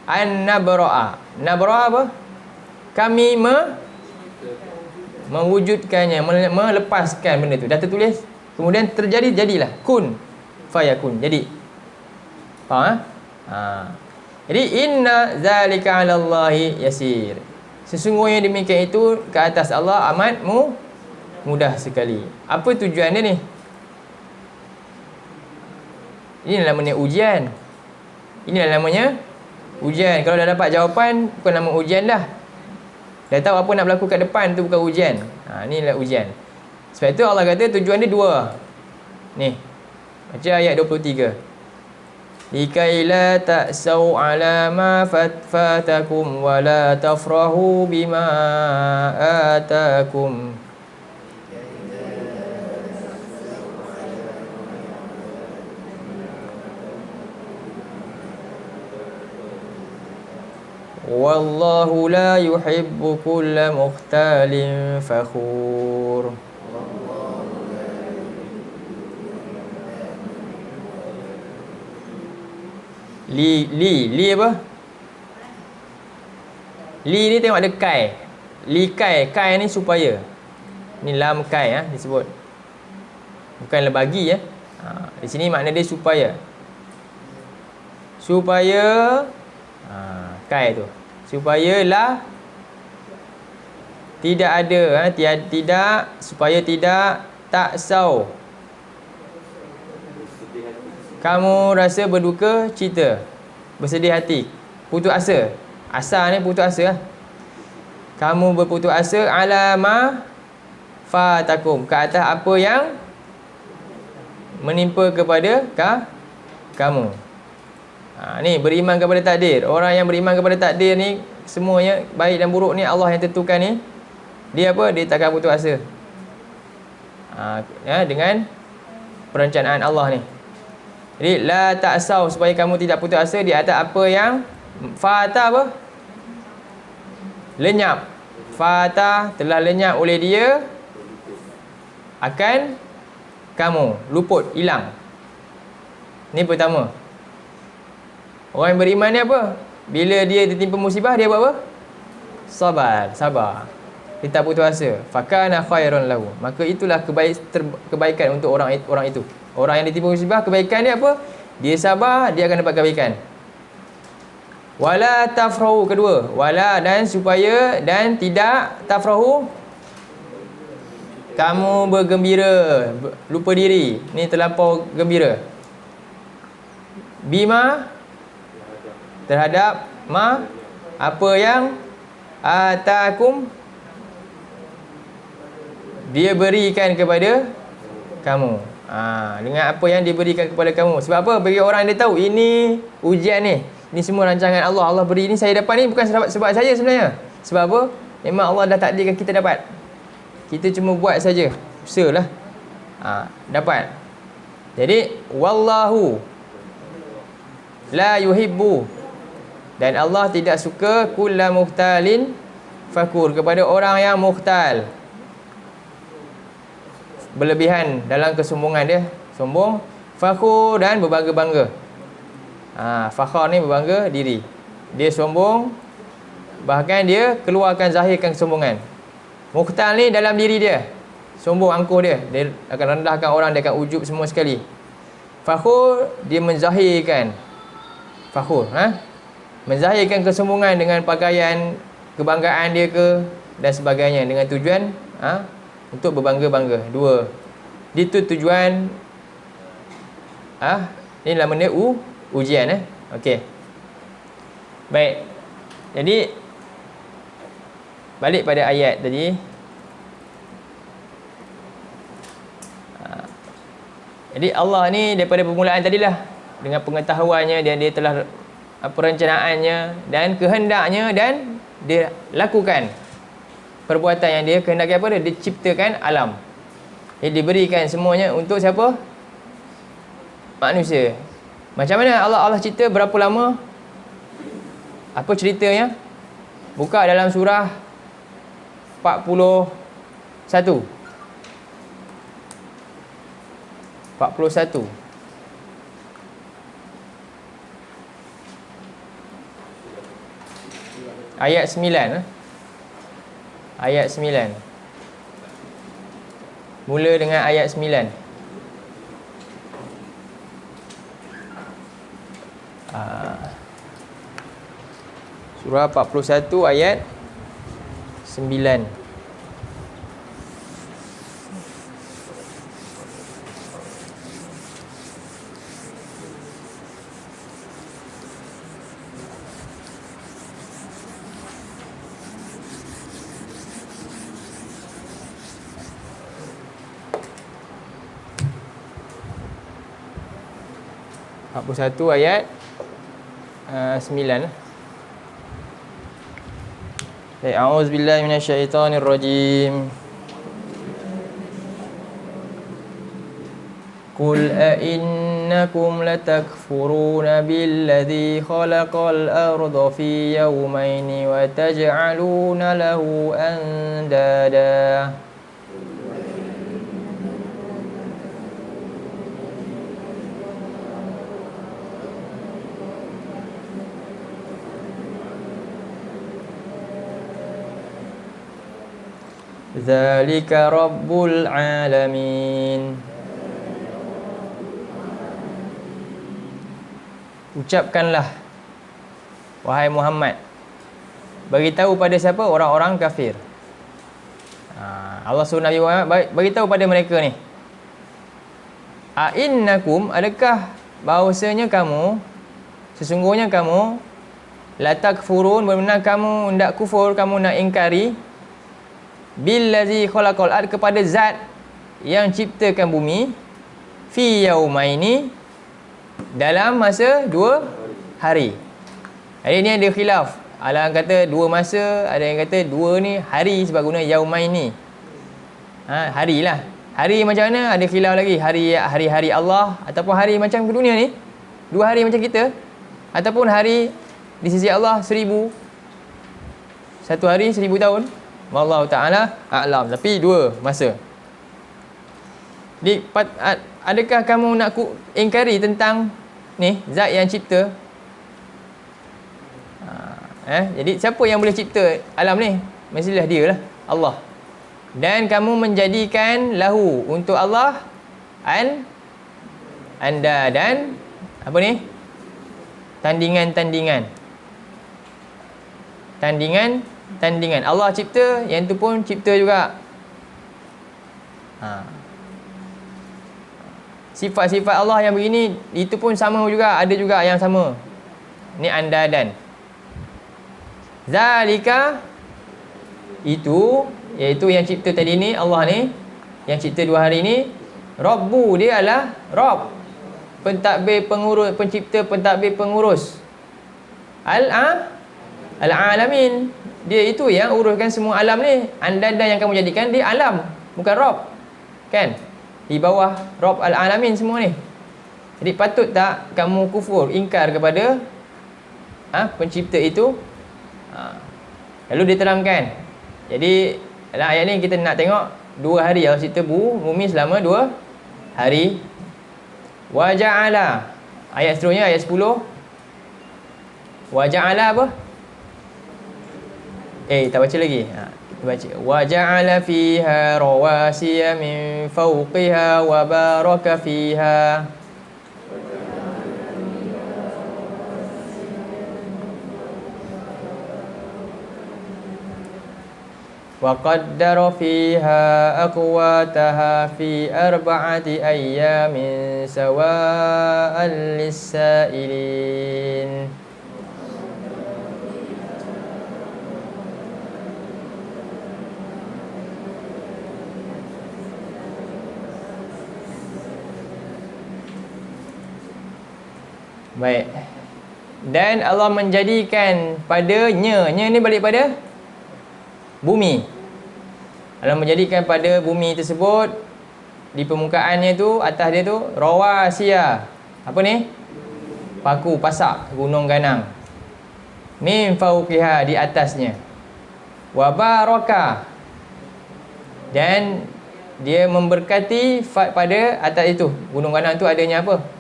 an nabra'a. Nabra'a apa? Kami mewujudkannya, melepaskan benda tu. Dah tertulis, kemudian terjadi, jadilah. Kun fayakun, jadi. Faham? Jadi inna zalika 'ala Allahi yasir, sesungguhnya demikian itu ke atas Allah amat mudah sekali. Apa tujuan dia ni? Ini namanya ujian. Inilah namanya ujian. Kalau dah dapat jawapan, bukan nama ujian dah. Dah tahu apa nak berlaku kat depan, tu bukan ujian. Inilah ujian. Sebab itu Allah kata tujuan dia dua. Ni, baca ayat 23. likai la ta'sau ala ma fatakum wa la tafrahu bima atakum. Wallahu la yuhibbu kulla mukhtalin fakhur. Li apa? Li ni tengok ada kai. Li kai, kai ni supaya. Ni lam kai disebut. Bukanlah bagi di sini makna dia supaya. Supaya kai tu. Supayalah tidak ada tidak supaya tidak taksau. Kamu rasa berduka cita, bersedih hati, putus asa. Asa ni putus asa. Kamu berputus asa alama fatakum, ke atas apa yang menimpa kepada kamu. Ni beriman kepada takdir. Orang yang beriman kepada takdir ni, semuanya baik dan buruk ni Allah yang tentukan ni. Dia apa? Dia takkan putus asa. Dengan perencanaan Allah ni. Jadi la ta'sau, supaya kamu tidak putus asa di atas apa yang fata apa? Lenyap. Fata telah lenyap oleh dia akan kamu, luput, hilang. Ni pertama. Orang yang beriman ni apa? Bila dia tertimpa musibah, dia buat apa? Sabar. Dia tak putus asa. Fakana khairan lahu. Maka itulah kebaikan untuk orang itu. Orang yang ditimpa musibah, kebaikan dia apa? Dia sabar, dia akan dapat kebaikan. Wala tafrahu, kedua. Wala, dan supaya, dan tidak tafrahu, kamu bergembira, lupa diri. Ni terlampau gembira. Bima, terhadap apa yang atakum, dia berikan kepada kamu. Dengan apa yang diberikan kepada kamu. Sebab apa? Bagi orang dia tahu ini ujian ni. Ini semua rancangan Allah. Allah beri ini, saya dapat ni bukan sebab saya sebenarnya. Sebab apa? Memang Allah dah takdirkan kita dapat. Kita cuma buat saja. Usahalah. Dapat. Jadi wallahu la yuhibbu, dan Allah tidak suka kulla mukhtalin fakur, kepada orang yang mukhtal, berlebihan dalam kesombongan dia, sombong, fakhur, dan berbangga-bangga. Fakhar ni berbangga diri. Dia sombong, bahkan dia keluarkan, zahirkan kesombongan. Mukhtal ni dalam diri dia, sombong, angkuh dia. Dia akan rendahkan orang, dia akan ujub semua sekali. Fakhur, dia menzahirkan. Fakhur, menzahirkan kesombongan dengan pakaian kebanggaan dia ke dan sebagainya, dengan tujuan untuk berbangga-bangga. Dua. Itu tujuan ni namanya ujian. Okey. Baik. Jadi balik pada ayat tadi. Jadi Allah ni daripada permulaan tadilah, dengan pengetahuannya, dan dia telah perencanaannya dan kehendaknya, dan dia lakukan perbuatan yang dia kehendaki. Apa dia? Dia ciptakan alam. Dia diberikan semuanya untuk siapa? Manusia. Macam mana Allah cipta, berapa lama? Apa ceritanya? Buka dalam surah 41. 41. Ayat 9. Ayat 9. Mula dengan ayat 9. Surah 41 ayat 9. 41 ayat 9. A'udzubillahi minasyaitonirrajim. Qul a'innakum latakfuruna billadzi khalaqal arda fi yawmaini wa taj'aluna lahu andada. Dzalika rabbul alamin. Ucapkanlah, wahai Muhammad, beritahu pada siapa? Orang-orang kafir. Allah suruh Nabi Muhammad beritahu pada mereka ni. A'innakum, adakah bahawasanya kamu, sesungguhnya kamu, la takfurun, benar kamu nak kufur, kamu nak ingkari, billazi khalaqal ard, kepada zat yang ciptakan bumi, fi yaumaini, dalam masa 2 hari. Hari ni ada khilaf. Ada yang kata 2 masa, ada yang kata 2 ni hari sebab guna yaumaini. Hari lah. Hari macam mana? Ada khilaf lagi. Hari-hari Allah ataupun hari macam dunia ni. 2 hari macam kita. Ataupun hari di sisi Allah 1000. 1 hari 1000 tahun. Wallahu ta'ala a'lam. Tapi 2 masa. Adakah kamu nak ingkari tentang ni zat yang cipta? Jadi siapa yang boleh cipta alam ni? Mestilah dia lah, Allah. Dan kamu menjadikan lahu, untuk Allah, anda dan apa ni? Tandingan. Allah cipta, yang tu pun cipta juga. Sifat-sifat Allah yang begini, itu pun sama juga, ada juga yang sama. Ni anda dan. Zalika, itu, iaitu yang cipta tadi ni, Allah ni, yang cipta 2 hari ni, Rabbu, dia adalah Rabb, pentadbir pengurus, pencipta, pentadbir pengurus. Al-alamin, dia itu yang uruskan semua alam ni. Anda dan yang kamu jadikan, dia alam, bukan Rabb. Kan? Di bawah Rabb al-alamin semua ni. Jadi patut tak kamu kufur, ingkar kepada pencipta itu? Lalu diterangkan. Jadi dalam ayat ni kita nak tengok 2 hari Allah cipta bumi selama 2 hari. Wa ja'ala, ayat seterusnya, ayat 10. Wa ja'ala apa? Tak baca lagi. Baca. Wa ja'ala fiha rawasiya min fawqiha wa baraka fiha. Wa qaddara fiha aqwataha fi 4 ayyamin sawa'an lis-sa'ilin. Baik. Dan Allah menjadikan padanya, ni balik pada bumi. Allah menjadikan pada bumi tersebut, di permukaannya tu, atas dia tu, rawasiya. Apa ni? Paku, pasak, gunung ganang. Min fauqiha, di atasnya. Wa baraka, dan dia memberkati pada atas itu. Gunung ganang tu adanya apa?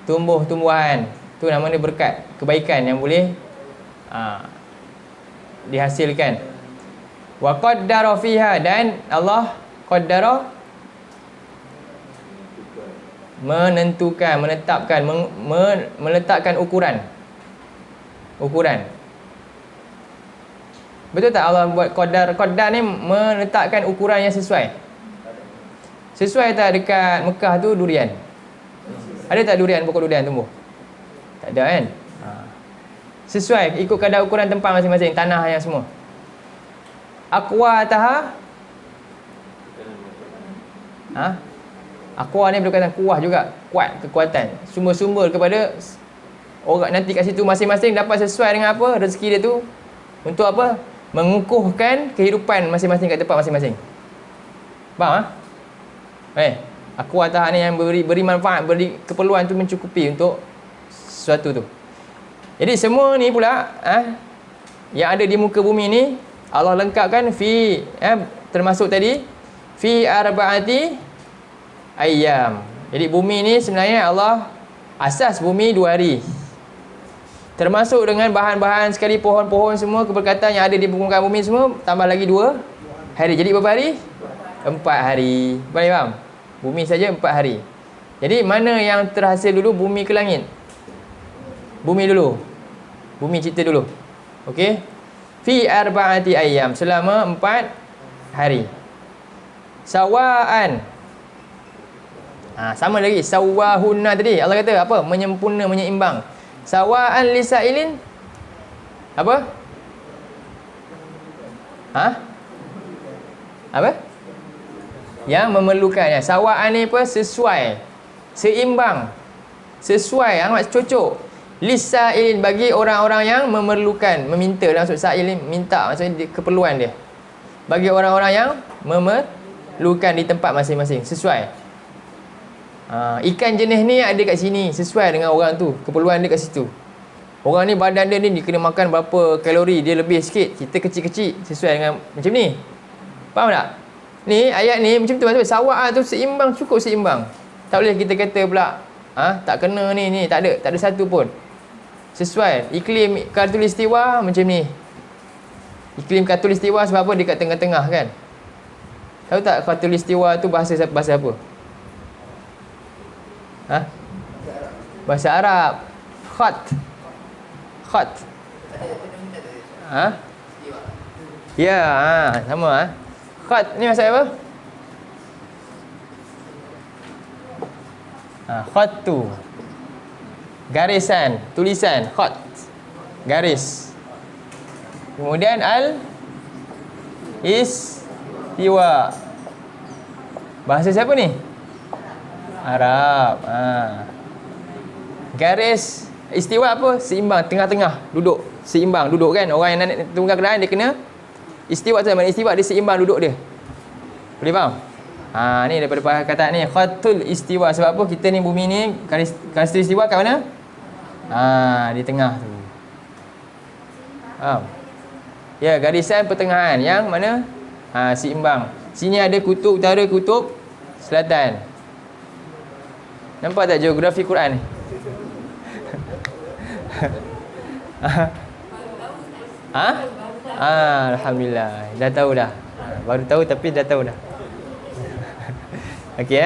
Tumbuh-tumbuhan. Tu nama dia berkat, kebaikan yang boleh dihasilkan. Wa qaddara fiha, dan Allah qaddara, menentukan, menetapkan, meletakkan ukuran. Betul tak Allah buat qaddar? Qaddar ni meletakkan ukuran yang sesuai. Sesuai tak dekat Mekah tu durian? Ada tak durian, pokok durian tumbuh? Tak ada kan? Sesuai, ikut kadar ukuran tempat masing-masing, tanah yang semua. Aqwataha, Aqwa ni berkaitan kuah juga, kuat, kekuatan. Sumber-sumber kepada orang nanti kat situ masing-masing dapat sesuai dengan apa rezeki dia tu. Untuk apa? Mengukuhkan kehidupan masing-masing kat tempat masing-masing. Faham? Aqwa tahan ni yang beri manfaat, beri keperluan tu mencukupi untuk sesuatu tu. Jadi semua ni pula yang ada di muka bumi ni Allah lengkapkan termasuk tadi fi arba'ati ayyam. Jadi bumi ni sebenarnya Allah asas bumi 2 hari. Termasuk dengan bahan-bahan sekali, pohon-pohon semua, keberkatan yang ada di permukaan bumi semua, tambah lagi 2 hari. Jadi berapa hari? 4 hari. Boleh faham? Bumi saja 4 hari. Jadi mana yang terhasil dulu, bumi ke langit? Bumi dulu. Bumi cerita dulu. Okey. Fi arba'ati ayyam, selama 4 hari. Sawa'an. Sama lagi, sawahunna tadi. Allah kata apa? Menyempurna, menyeimbang. Sawa'an lisailin. Apa? Apa? Yang memerlukannya. Sawa'an ni apa? Sesuai. Seimbang. Sesuai, amat cocok. Lisailin, bagi orang-orang yang memerlukan, meminta. Maksud sa'il ni minta, maksudnya keperluan dia. Bagi orang-orang yang memerlukan di tempat masing-masing. Sesuai. Ikan jenis ni ada kat sini, sesuai dengan orang tu, keperluan dia kat situ. Orang ni badan dia ni kena makan berapa kalori, dia lebih sikit, kita kecil-kecil, sesuai dengan macam ni. Faham tak? Ni ayat ni macam tu, maksudnya sawa'an tu seimbang, cukup seimbang. Tak boleh kita kata pula tak kena ni, tak ada satu pun. Sesuai. Iklim Khatulistiwa macam ni. Iklim Khatulistiwa sebab apa? Dia kat tengah-tengah kan. Tahu tak Khatulistiwa tu bahasa apa? Bahasa Arab. Khat. Ya, sama Khat ni maksud apa? Khat tu garisan, tulisan, khat. Garis. Kemudian istiwa. Bahasa siapa ni? Arab. Garis istiwa apa? Seimbang, tengah-tengah, duduk. Seimbang, duduk kan. Orang yang nak tunggang kenderaan dia kena istiwa tu. Mana istiwa, dia seimbang duduk dia. Boleh faham? Ni daripada perkataan ni, khatul istiwa. Sebab apa? Kita ni bumi ni garis istiwa kat mana? Di tengah tu. Faham? Ya, garisan pertengahan yang mana? Seimbang. Sini ada kutub utara, kutub selatan. Nampak tak geografi Quran ni? Alhamdulillah. Dah tahu dah. Baru tahu tapi dah tahu dah. Okey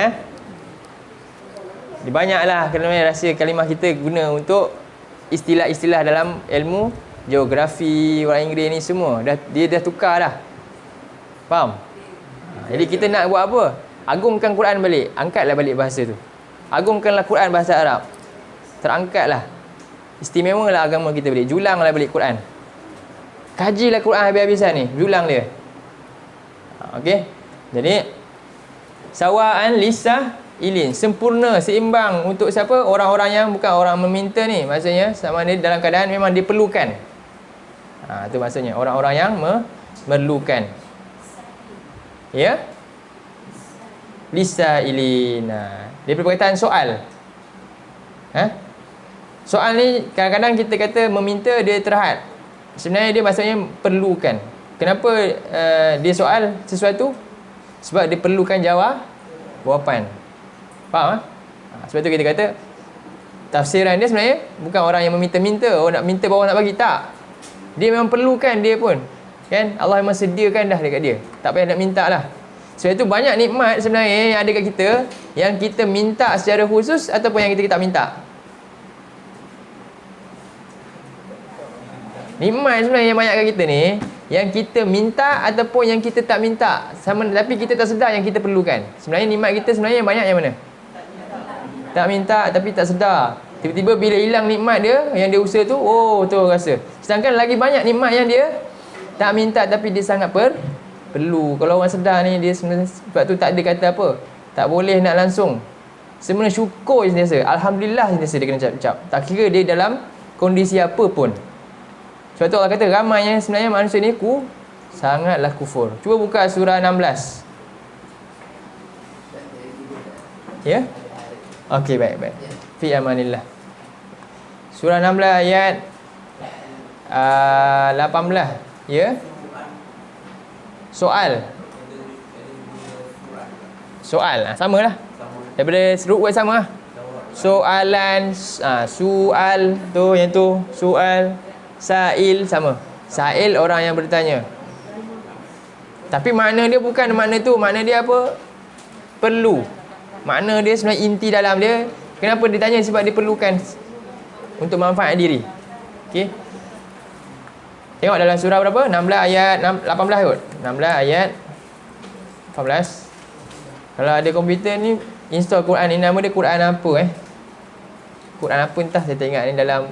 Banyaklah rahsia kalimah kita guna untuk istilah-istilah dalam ilmu geografi, orang Inggeris ni semua. Dia dah tukar dah. Faham? Jadi kita nak buat apa? Agungkan Quran balik. Angkatlah balik bahasa tu. Agungkanlah Quran bahasa Arab. Terangkatlah. Istimewalah agama kita balik. Julanglah balik Quran. Kajilah Quran habis-habisan ni. Julang dia. Okey. Jadi sawa'an lisailin, sempurna, seimbang untuk siapa? Orang-orang yang bukan orang meminta ni. Maksudnya sama ada dalam keadaan memang diperlukan. Itu maksudnya orang-orang yang memerlukan. Ya? Lisailin. Dia perkataan soal. Soal ni kadang-kadang kita kata meminta, dia terhad. Sebenarnya dia maksudnya perlukan. Kenapa dia soal sesuatu? Sebab dia perlukan jawapan. Faham? Sebab tu kita kata tafsiran dia sebenarnya bukan orang yang meminta-minta, orang nak minta baru nak bagi, tak. Dia memang perlukan dia pun. Kan? Allah memang sediakan dah dekat dia. Tak payah nak minta lah. Sebab itu banyak nikmat sebenarnya yang ada kat kita, yang kita minta secara khusus ataupun yang kita tak minta. Nikmat sebenarnya yang banyak kat kita ni, yang kita minta ataupun yang kita tak minta sama, tapi kita tak sedar yang kita perlukan. Sebenarnya nikmat kita sebenarnya yang banyak yang mana? Tak minta tapi tak sedar. Tiba-tiba bila hilang nikmat dia, yang dia usaha tu, tu rasa. Sedangkan lagi banyak nikmat yang dia tak minta tapi dia sangat perlu. Kalau orang sedar ni, dia sebenarnya sebab tu tak ada kata apa, Tak boleh nak langsung. Sebenarnya syukur je sentiasa. Alhamdulillah sentiasa dia kena ucap. Tak kira dia dalam kondisi apa pun. Sebab tu Allah kata ramai yang sebenarnya manusia ni sangatlah kufur. Cuba buka surah 16. Ya? Okey, baik. Fi amanillah. Surah 16 ayat 18. Ya? Soal, samalah. Daripada root word sama lah. Soalan, soal tu, yang tu, soal, sail sama. Sail orang yang bertanya. Tapi makna dia bukan makna tu, makna dia apa? Perlu. Makna dia sebenarnya inti dalam dia. Kenapa dia tanya? Sebab dia perlukan untuk manfaat diri. Okey. Tengok dalam surah berapa? 16 ayat 18 kot. 16 ayat 18. Kalau ada komputer ni, install Quran ni, nama dia Quran apa Quran apa entah saya tak ingat ni, dalam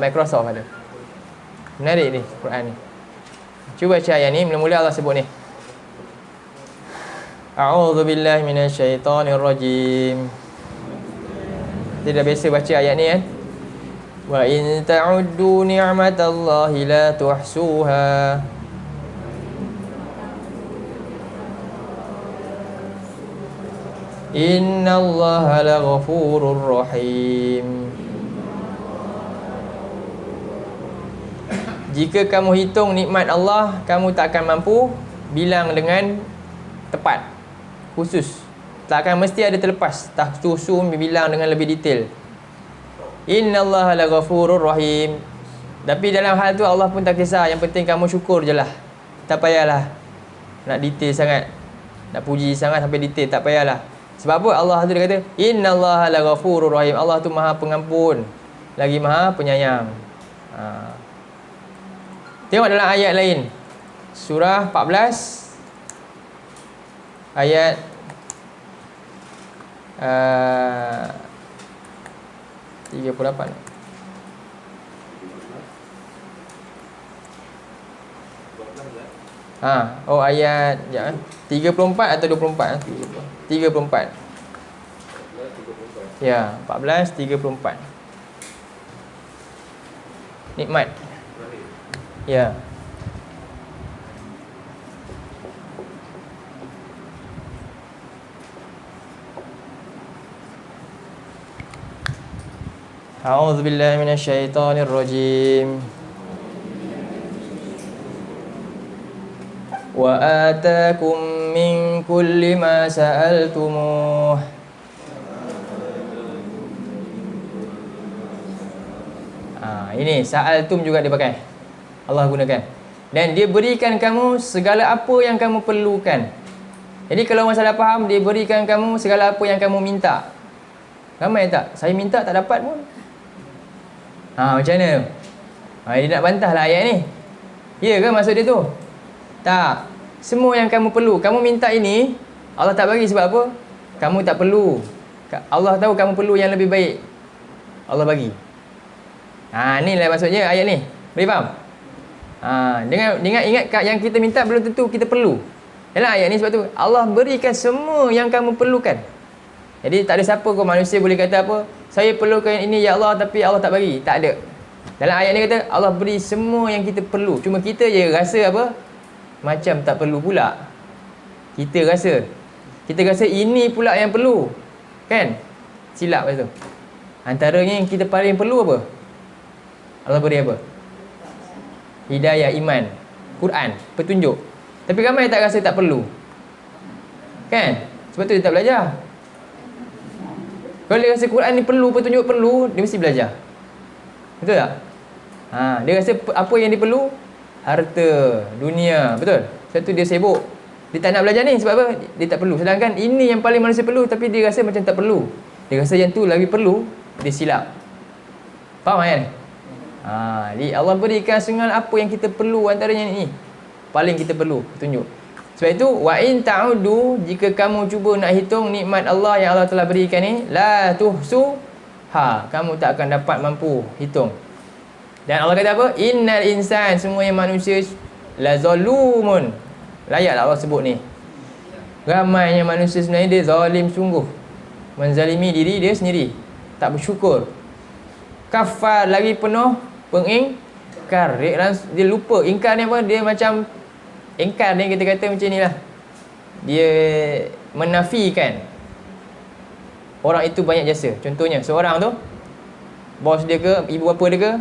Microsoft ada. Menarik ni Quran ni. Cuba baca ayat ni, mula-mula Allah sebut ni. A'udzubillahi minasyaitonirrajim. Kita dah biasa baca ayat ni kan. Wa in ta'uddu ni'matallahi la tuhsuha. Innallaha laghafurur rahim. Jika kamu hitung nikmat Allah, kamu tak akan mampu bilang dengan tepat, khusus. Tak akan mesti ada terlepas. Tak susu bilang dengan lebih detail. Innallaha laghafurur rahim. Tapi dalam hal tu Allah pun tak kisah. Yang penting kamu syukur je lah. Tak payahlah nak detail sangat, nak puji sangat sampai detail. Tak payahlah. Sebab apa? Allah tu dia kata Innallaha laghafurur rahim. Allah tu maha pengampun, lagi maha penyayang. Tengok dalam ayat lain, surah 14 ayat 38. Ayat 34 atau 24? 34. Ya, 14 34. Nikmat. Ya. A'udzubillahi minasyaitonirrajim. Wa atakum min kulli ma sa'altumuh. Ini sa'altum juga dipakai. Allah gunakan. Dan dia berikan kamu segala apa yang kamu perlukan. Jadi kalau masalah faham, dia berikan kamu segala apa yang kamu minta. Ramai tak? Saya minta tak dapat pun. Macam mana? Dia nak bantahlah ayat ni. Ya ke maksud dia tu? Tak. Semua yang kamu perlu, kamu minta ini, Allah tak bagi sebab apa? Kamu tak perlu. Allah tahu kamu perlu yang lebih baik. Allah bagi. Inilah maksudnya ayat ni. Boleh faham? Dengan ingat yang kita minta belum tentu kita perlu. Yalah ayat ni sebab tu Allah berikan semua yang kamu perlukan. Jadi tak ada siapa kau manusia boleh kata apa, saya perlukan ini ya Allah tapi Allah tak bagi. Tak ada. Dalam ayat ni kata Allah beri semua yang kita perlu. Cuma kita je rasa apa? Macam tak perlu pula. Kita rasa ini pula yang perlu. Kan? Silap tu. Antaranya yang kita paling perlu apa? Allah beri apa? Hidayah, iman, Quran, petunjuk. Tapi ramai tak rasa tak perlu. Kan? Sebab tu dia tak belajar. Kalau dia rasa Quran ni perlu, petunjuk perlu, dia mesti belajar. Betul tak? Dia rasa apa yang dia perlu? Harta, dunia. Betul? Sebab tu dia sibuk. Dia tak nak belajar ni. Sebab apa? Dia tak perlu. Sedangkan ini yang paling manusia perlu, tapi dia rasa macam tak perlu. Dia rasa yang tu lagi perlu, dia silap. Faham kan? Jadi Allah berikan segala apa yang kita perlu, antaranya ni paling kita perlu petunjuk. Sebab itu wa in ta'udu, jika kamu cuba nak hitung nikmat Allah yang Allah telah berikan ni, la tuhsuha, kamu tak akan dapat mampu hitung. Dan Allah kata apa? Innal insan, semua yang manusia la zalumun. Layak Allah sebut ni. Ramainya manusia sebenarnya dia zalim sungguh, menzalimi diri dia sendiri, tak bersyukur. Kafar lagi penuh pengingkar. Dia lupa. Ingkar ni apa? Dia macam ingkar ni, kita kata macam ni lah. Dia menafikan orang itu banyak jasa. Contohnya seorang tu, bos dia ke, ibu bapa dia ke,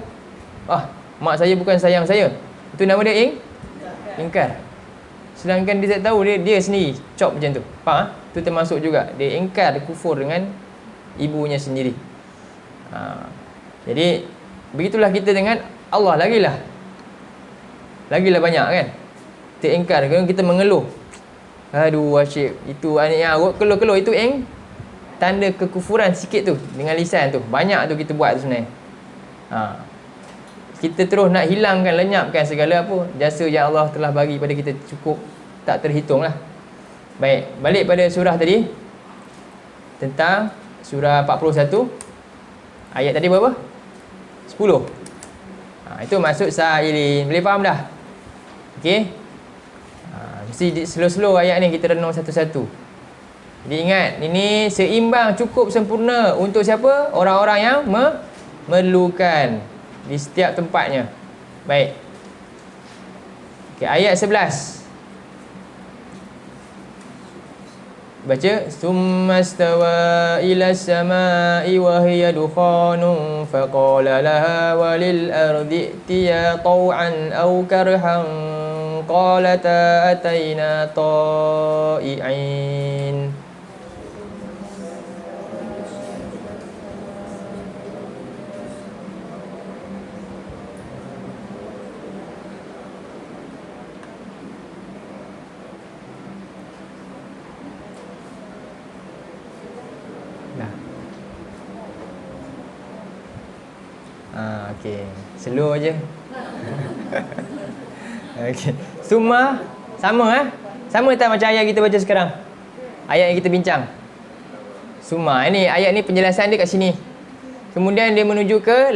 mak saya bukan sayang saya, itu nama dia ingkar. Sedangkan dia tak tahu, dia sendiri cop macam tu. Faham? Itu termasuk juga dia ingkar, dia kufur dengan ibunya sendiri. Jadi begitulah kita dengan Allah. Lagilah banyak kan kita ingkar. Kalau kita mengeluh, aduh asyik, itu yang keluh-keluh, itu tanda kekufuran sikit tu dengan lisan tu. Banyak tu kita buat tu sebenarnya. Kita terus nak hilangkan, lenyapkan segala apa jasa yang Allah telah bagi pada kita, cukup tak terhitung lah. Baik, balik pada surah tadi, tentang surah 41. Ayat tadi berapa? 10. Itu maksud sa'ilin. Boleh faham dah? Okey. Mesti slow-slow ayat ni kita renung satu-satu. Jadi ingat, ini seimbang, cukup sempurna untuk siapa? Orang-orang yang memerlukan di setiap tempatnya. Baik. Okey, ayat 11. Baca. Summa stawa ila samai wa hiya dukhanun faqala laha walil ardi tiya taw'an aw karhan qalata ataina ta'i'in. Okey, slow aje. Okey. Summa sama sama tak macam ayat kita baca sekarang? Ayat yang kita bincang. Summa ini ayat ni penjelasan dia kat sini. Kemudian dia menuju ke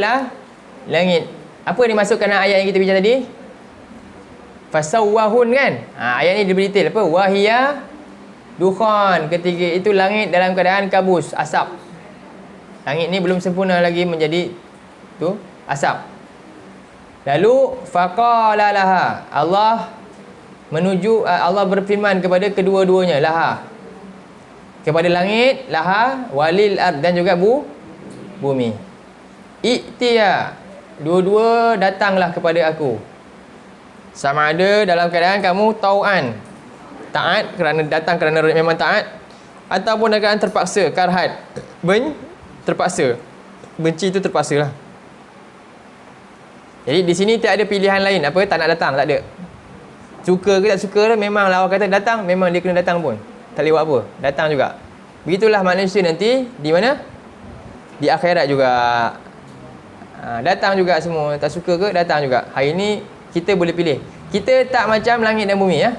langit. Apa yang dimasukkan dalam ayat yang kita bincang tadi? Fasawwahun kan? Ayat ni dia berdetail apa? Wahia dukhan, ketika itu langit dalam keadaan kabus, asap. Langit ni belum sempurna lagi menjadi tu asap. Lalu faqala laha, Allah berfirman kepada kedua-duanya, laha, kepada langit, laha, walil ard, dan juga bumi. I'tiya, dua-dua datanglah kepada aku. Sama ada dalam keadaan kamu tau'an, taat, kerana datang kerana memang taat, ataupun dalam keadaan terpaksa, karhat, terpaksa. Benci itu terpaksa lah. Jadi di sini tak ada pilihan lain, apa tak nak datang, tak ada. Suka ke tak suka, memanglah Allah kata datang, memang dia kena datang pun. Tak boleh buat apa, datang juga. Begitulah manusia nanti di mana? Di akhirat juga. Datang juga semua, tak suka ke datang juga. Hari ni kita boleh pilih. Kita tak macam langit dan bumi ya.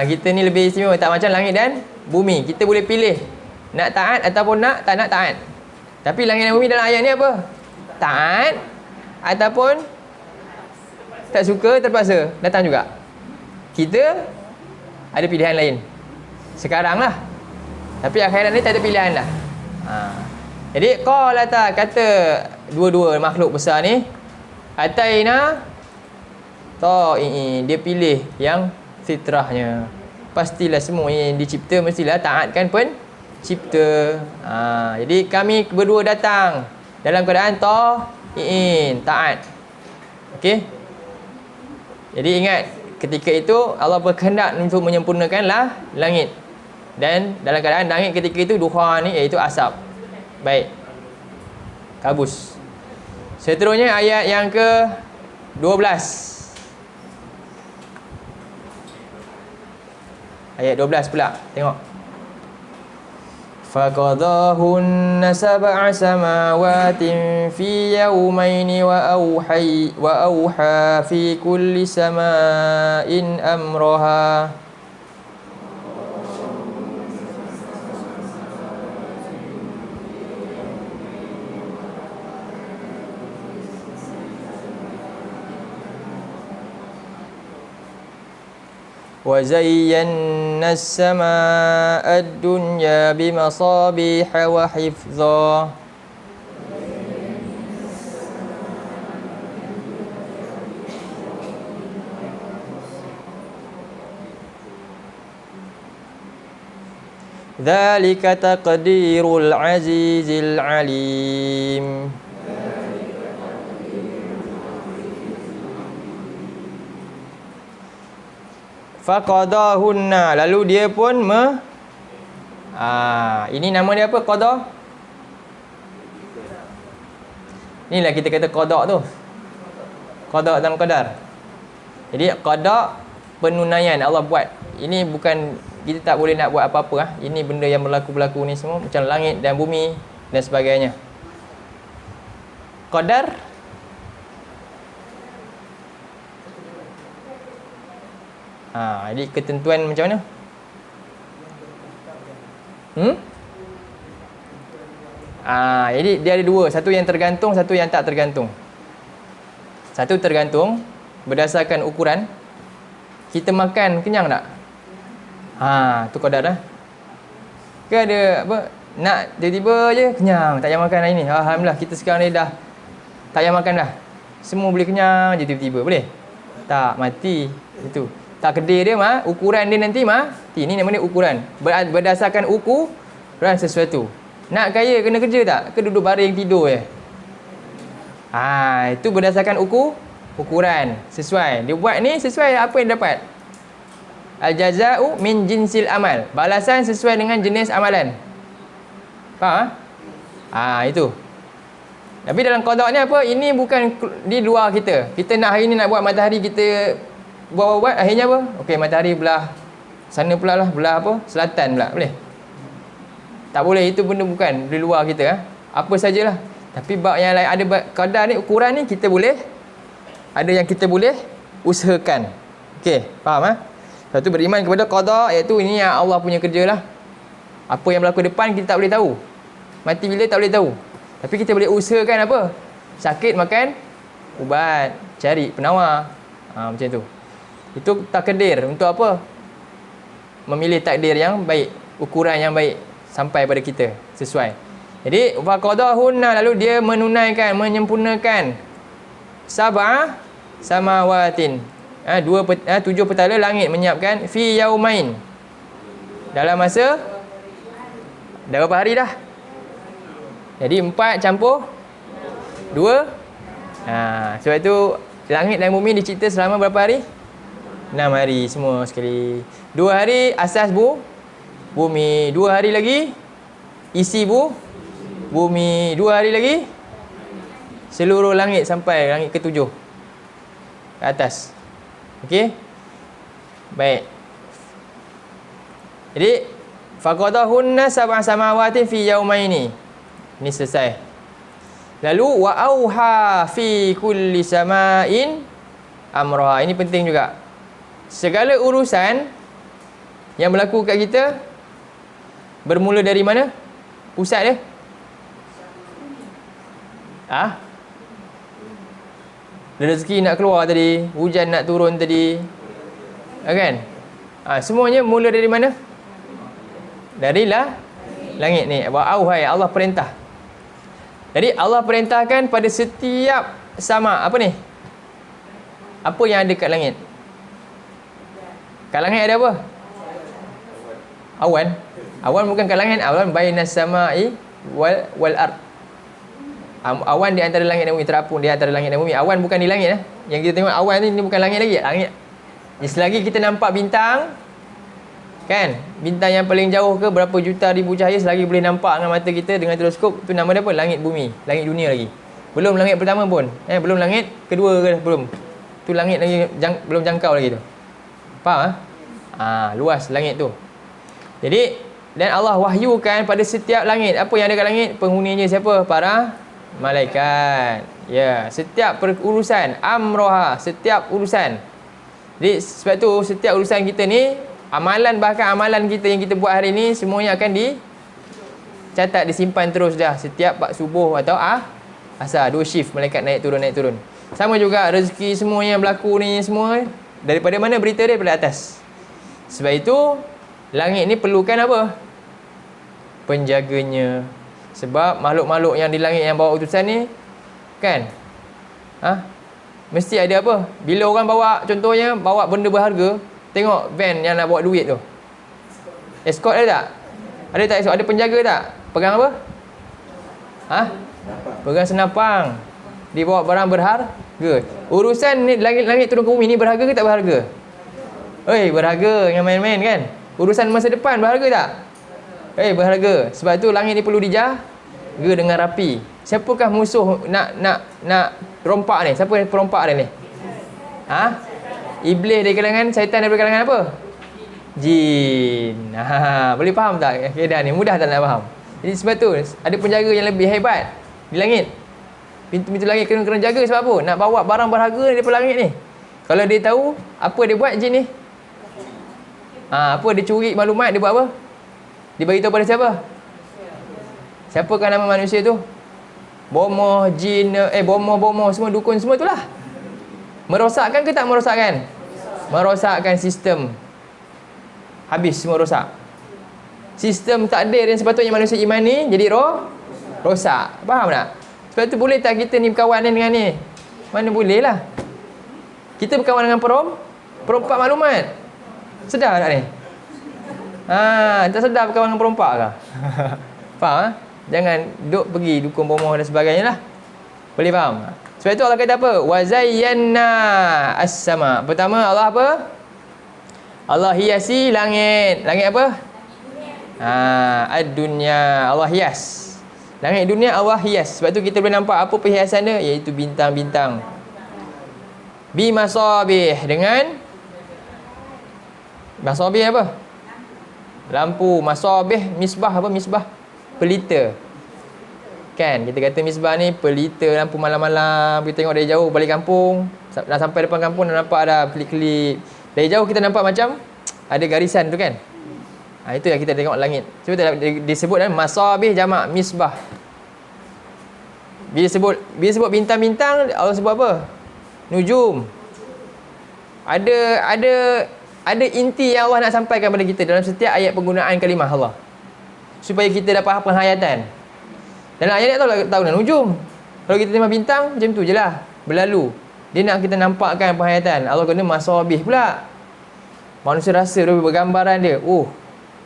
Kita ni lebih istimewa, tak macam langit dan bumi. Kita boleh pilih nak taat ataupun tak nak taat. Tapi langit dan bumi dalam ayat ni apa? Taat ataupun tak suka, terpaksa, datang juga. Kita ada pilihan lain sekarang lah. Tapi akhirat ni tak ada pilihan lah. Jadi qalata, kata dua-dua makhluk besar ni, ataina ta'i'in, dia pilih yang fitrahnya. Pastilah semua yang dicipta mestilah taatkan pencipta. Jadi kami berdua datang dalam keadaan taat. Okey. Jadi ingat, ketika itu Allah berkehendak untuk menyempurnakan langit. Dan dalam keadaan langit ketika itu dukhan ni, iaitu asap. Baik. Kabus. Seterusnya ayat yang ke-12. Ayat 12 pula. Tengok. فَقَضَاهُنَّ سَبْعَ سَمَاوَاتٍ فِي يَوْمَيْنِ وَأَوْحَى فِي كُلِّ سَمَاءٍ أَمْرَهَا. Wa zayyana as-samaa'a ad-dunya bimasabiha wa hifdha. Dzalika taqdirul azizil alim. Faqadahunna, lalu dia pun ini nama dia apa? Qada. Inilah kita kata qada tu. Qada dalam qadar. Jadi qada penunaian Allah buat. Ini bukan, kita tak boleh nak buat apa-apa. Ini benda yang berlaku-berlaku ni semua, macam langit dan bumi dan sebagainya. Qadar jadi ketentuan macam mana? Jadi dia ada dua. Satu yang tergantung, satu yang tak tergantung. Satu tergantung berdasarkan ukuran. Kita makan kenyang tak? Tu qadar dah. Ke ada apa, nak tiba-tiba je kenyang, tak payah makan hari ni. Alhamdulillah kita sekarang ni dah tak payah makan dah. Semua boleh kenyang je tiba-tiba. Boleh? Tak, mati. Itu. Tak kedai dia ukuran dia nanti mati. Ini nama dia ukuran. Berdasarkan ukuran sesuatu. Nak kaya kena kerja tak? Ke duduk baring tidur je? Itu berdasarkan ukuran. Sesuai. Dia buat ni sesuai apa yang dapat. Al-jaza'u min jinsil amal. Balasan sesuai dengan jenis amalan. Faham? Itu. Tapi dalam qada ni apa? Ini bukan di luar kita. Kita nak hari ni nak buat matahari, kita buat. Akhirnya apa? Okey, matahari belah sana pula lah. Belah apa? Selatan pula. Boleh? Tak boleh. Itu benda bukan di luar kita. Apa sajalah. Tapi bab yang lain, ada qadar ni, ukuran ni kita boleh. Ada yang kita boleh usahakan. Okey, faham? Satu beriman kepada qada, iaitu ini yang Allah punya kerja lah. Apa yang berlaku depan kita tak boleh tahu. Mati bila tak boleh tahu. Tapi kita boleh usahakan apa? Sakit makan ubat, cari penawar. Macam tu. Itu takdir. Untuk apa? Memilih takdir yang baik, ukuran yang baik sampai pada kita sesuai. Jadi faqadahunna, lalu dia menunaikan, menyempurnakan sab'a samawatin. 7 petala langit menyiapkan fi yaumain. Dalam masa dah berapa hari dah? Jadi 4 campur 2. Sebab itu langit dan bumi dicipta selama berapa hari? 6 hari semua sekali. 2 hari asas bumi. 2 hari lagi isi bumi. 2 hari lagi seluruh langit sampai langit ke-7 ke atas. Okey? Baik. Jadi faqadahunna sab'a samawatin fi yaumaini. Ini selesai. Lalu wa auha fi kulli sama'in amraha. Ini penting juga. Segala urusan yang berlaku kat kita bermula dari mana? Pusat dia? Rezeki nak keluar tadi, hujan nak turun tadi. Kan? Semuanya mula dari mana? Dari langit ni. Wa auha, Allah perintah. Jadi Allah perintahkan pada setiap sama. Apa ni? Apa yang ada kat langit? Kat langit ada apa? Awan. Awan bukan kat langit. Awan bainas sama'i wal ard. Awan di antara langit dan bumi, terapung di antara langit dan bumi. Awan bukan di langit. Yang kita tengok awan ni bukan langit lagi. Langit. Selagi kita nampak bintang, kan? Bintang yang paling jauh ke berapa juta ribu cahaya, selagi boleh nampak dengan mata kita dengan teleskop, tu nama dia apa? Langit bumi, langit dunia lagi. Belum langit pertama pun. Belum langit kedua ke, belum. Tu langit lagi belum jangkau lagi tu. Faham? Luas langit tu. Jadi, dan Allah wahyukan pada setiap langit. Apa yang ada kat langit? Penghuninya siapa? Para malaikat. Ya, setiap urusan, amroha, setiap urusan. Jadi sebab tu setiap urusan kita ni, amalan, bahkan amalan kita yang kita buat hari ni, semuanya akan dicatat, disimpan terus dah. Setiap subuh atau asar, 2 shift malaikat naik turun. Sama juga rezeki semua yang berlaku ni semua, daripada mana berita dia? Daripada atas. Sebab itu langit ni perlukan apa? Penjaganya. Sebab makhluk-makhluk yang di langit yang bawa utusan ni kan, mesti ada apa? Bila orang bawa, contohnya bawa benda berharga, tengok van yang nak bawa duit tu, escort ada tak? Ada tak escort? Ada penjaga tak? Pegang apa? Pegang senapang. Dia bawa barang berharga. Urusan ni langit-langit turun ke bumi ni berharga ke tak berharga? Berharga, yang main-main kan. Urusan masa depan berharga tak? Berharga. Sebab tu langit ni perlu dijaga dengan rapi. Siapakah musuh nak rompak ni? Siapa perompak dia ni? Iblis dari kalangan, syaitan dari kalangan apa? Jin. Boleh faham tak keadaan ni? Mudah tak nak faham? Jadi sebab tu ada penjaga yang lebih hebat di langit. Pintu-pintu langit kena jaga sebab apa? Nak bawa barang berharga daripada langit ni. Kalau dia tahu apa dia buat jin ni, apa dia curi maklumat, dia buat apa? Dia bagi tahu pada siapa? Siapakah nama manusia tu? Bomoh, jin, bomoh semua, dukun semua itulah. Merosakkan ke tak merosakkan? Merosakkan sistem. Habis semua rosak. Sistem takdir yang sepatutnya manusia iman ni jadi rosak. Faham tak? Sebab tu boleh tak kita ni berkawan ni dengan ni? Mana boleh lah. Kita berkawan dengan perompak maklumat. Sedar tak ni? Tak sedar berkawan dengan perompak ke? Faham? Jangan duk pergi dukun bomoh dan sebagainya lah. Boleh faham? Sebab itu Allah kata apa? Wa zayyana as-sama. Pertama Allah apa? Allah hiasi langit. Langit apa? Ad-dunya. Allah hias. Langit dunia Allah hias. Sebab tu kita boleh nampak apa perhiasan dia, iaitu bintang-bintang. Bimasabih, dengan masabih apa? Lampu. Masabih, misbah apa? Misbah pelita. Kan kita kata misbah ni pelita lampu malam-malam. Kita tengok dari jauh balik kampung, dah sampai depan kampung dah nampak ada kelip-kelip. Dari jauh kita nampak macam ada garisan tu kan. Itu yang kita tengok langit. Sebab disebut dalam masabih jamak misbah. Bila sebut bintang-bintang, Allah sebut apa? Nujum. Ada inti yang Allah nak sampaikan kepada kita dalam setiap ayat penggunaan kalimah Allah, supaya kita dapat penghayatan. Dalam ayat ni tahu nujum. Kalau kita tengok bintang, macam tu je lah, berlalu. Dia nak kita nampakkan penghayatan. Allah kena masabih pula. Manusia rasa dia bergambaran dia.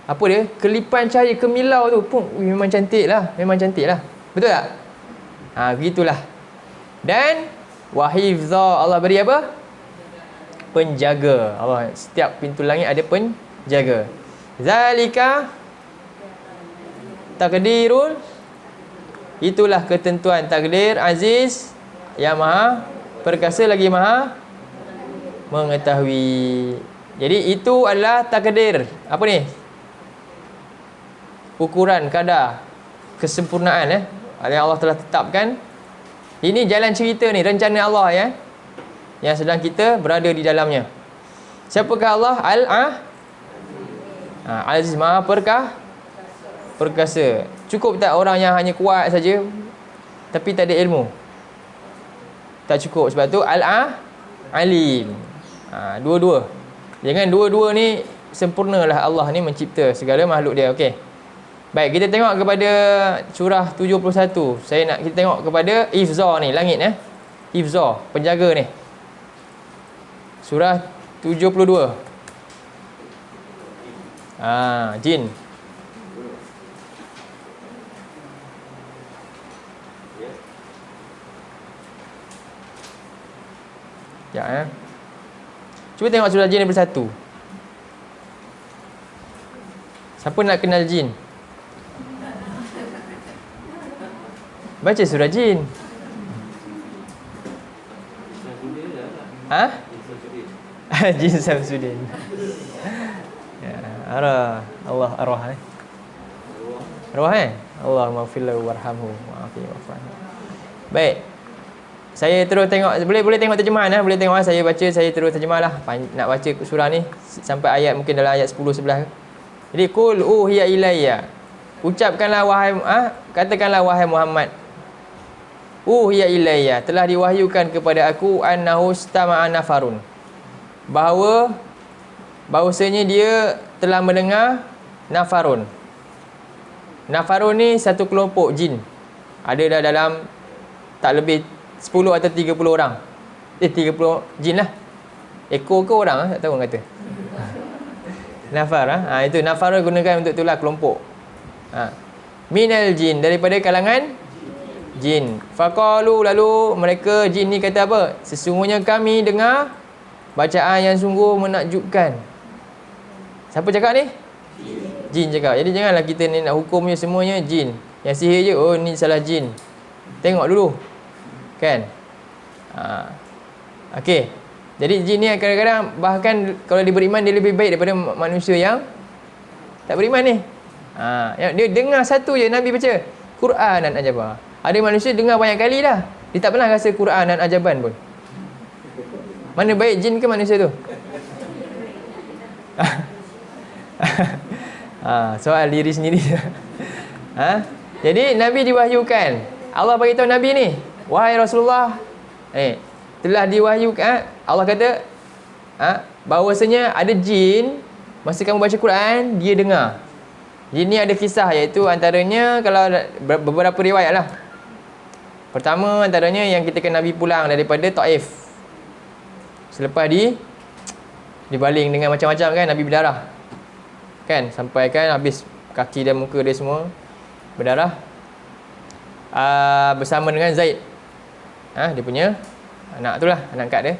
Apa dia? Kelipan cahaya kemilau tu pun memang cantik lah. Betul tak? Begitulah. Dan wahifza, Allah beri apa? Penjaga. Allah, setiap pintu langit ada penjaga. Zalika takdirul, itulah ketentuan takdir Aziz yang maha perkasa lagi maha mengetahui. Jadi itu adalah takdir. Apa ni? Ukuran, kadar kesempurnaan yang Allah telah tetapkan. Ini jalan cerita ni, rencana Allah yang sedang kita berada di dalamnya. Siapakah Allah? Al-Aziz, maha perkasa. Cukup tak orang yang hanya kuat saja tapi tak ada ilmu? Tak cukup. Sebab tu Al-Alim. Dua-dua. Jangan dua-dua ni sempurnalah Allah ni mencipta segala makhluk dia. Okey. Baik, kita tengok kepada surah 71. Kita tengok kepada Hifza ni, langit Hifza, penjaga ni. Surah 72. Jin. Ya, cuba tengok surah jin daripada 1. Siapa nak kenal jin? Baca surah jin. Jin Samsudin. Ya, Allah arwah arwah Allah maghfir lahu warhamhu wa'afi wa'fu. Baik. Saya terus tengok, boleh tengok terjemahan boleh tengok saya baca, saya terus terjemahlah. Nak baca surah ni sampai ayat mungkin dalam ayat 10 11. Jadi qul uhiya ilayya. Ucapkanlah wahai katakanlah wahai Muhammad. Uhiya ilayya, telah diwahyukan kepada aku annahu stama'a nafarun, bahawa bahawasanya dia telah mendengar nafarun. Nafarun ni satu kelompok jin. Ada dah dalam tak lebih 10 atau 30 orang. 30 jin lah. Ekor ke orang tak tahu orang kata. Nafar itu nafar gunakan untuk itulah kelompok. Minal jin, daripada kalangan jin. Faqalu, lalu mereka jin ni kata apa? Sesungguhnya kami dengar bacaan yang sungguh menakjubkan. Siapa cakap ni? Jin cakap. Jadi janganlah kita ni nak hukumnya semuanya jin. Yang sihir je, oh ni salah jin. Tengok dulu. Kan? Okey. Jadi jin ni kadang-kadang bahkan kalau dia beriman, dia lebih baik daripada manusia yang tak beriman ni. Dia dengar satu je Nabi baca Quran dan ajaban. Ada manusia dengar banyak kali dah, dia tak pernah rasa Quran dan ajaban pun. Mana baik, jin ke manusia tu? Soal diri sendiri. Jadi Nabi diwahyukan. Allah bagi tahu Nabi ni, wahai Rasulullah, telah diwahyukan. Allah kata bahawasanya ada jin, masa kamu baca Quran, dia dengar. Jin ni ada kisah, iaitu antaranya kalau beberapa riwayat lah. Pertama antaranya yang kita Nabi pulang daripada Taif. Selepas dibaling dengan macam-macam kan, Nabi berdarah kan, sampai kan habis kaki dan muka dia semua berdarah. Bersama dengan Zaid, dia punya anak tu lah, anak angkat dia.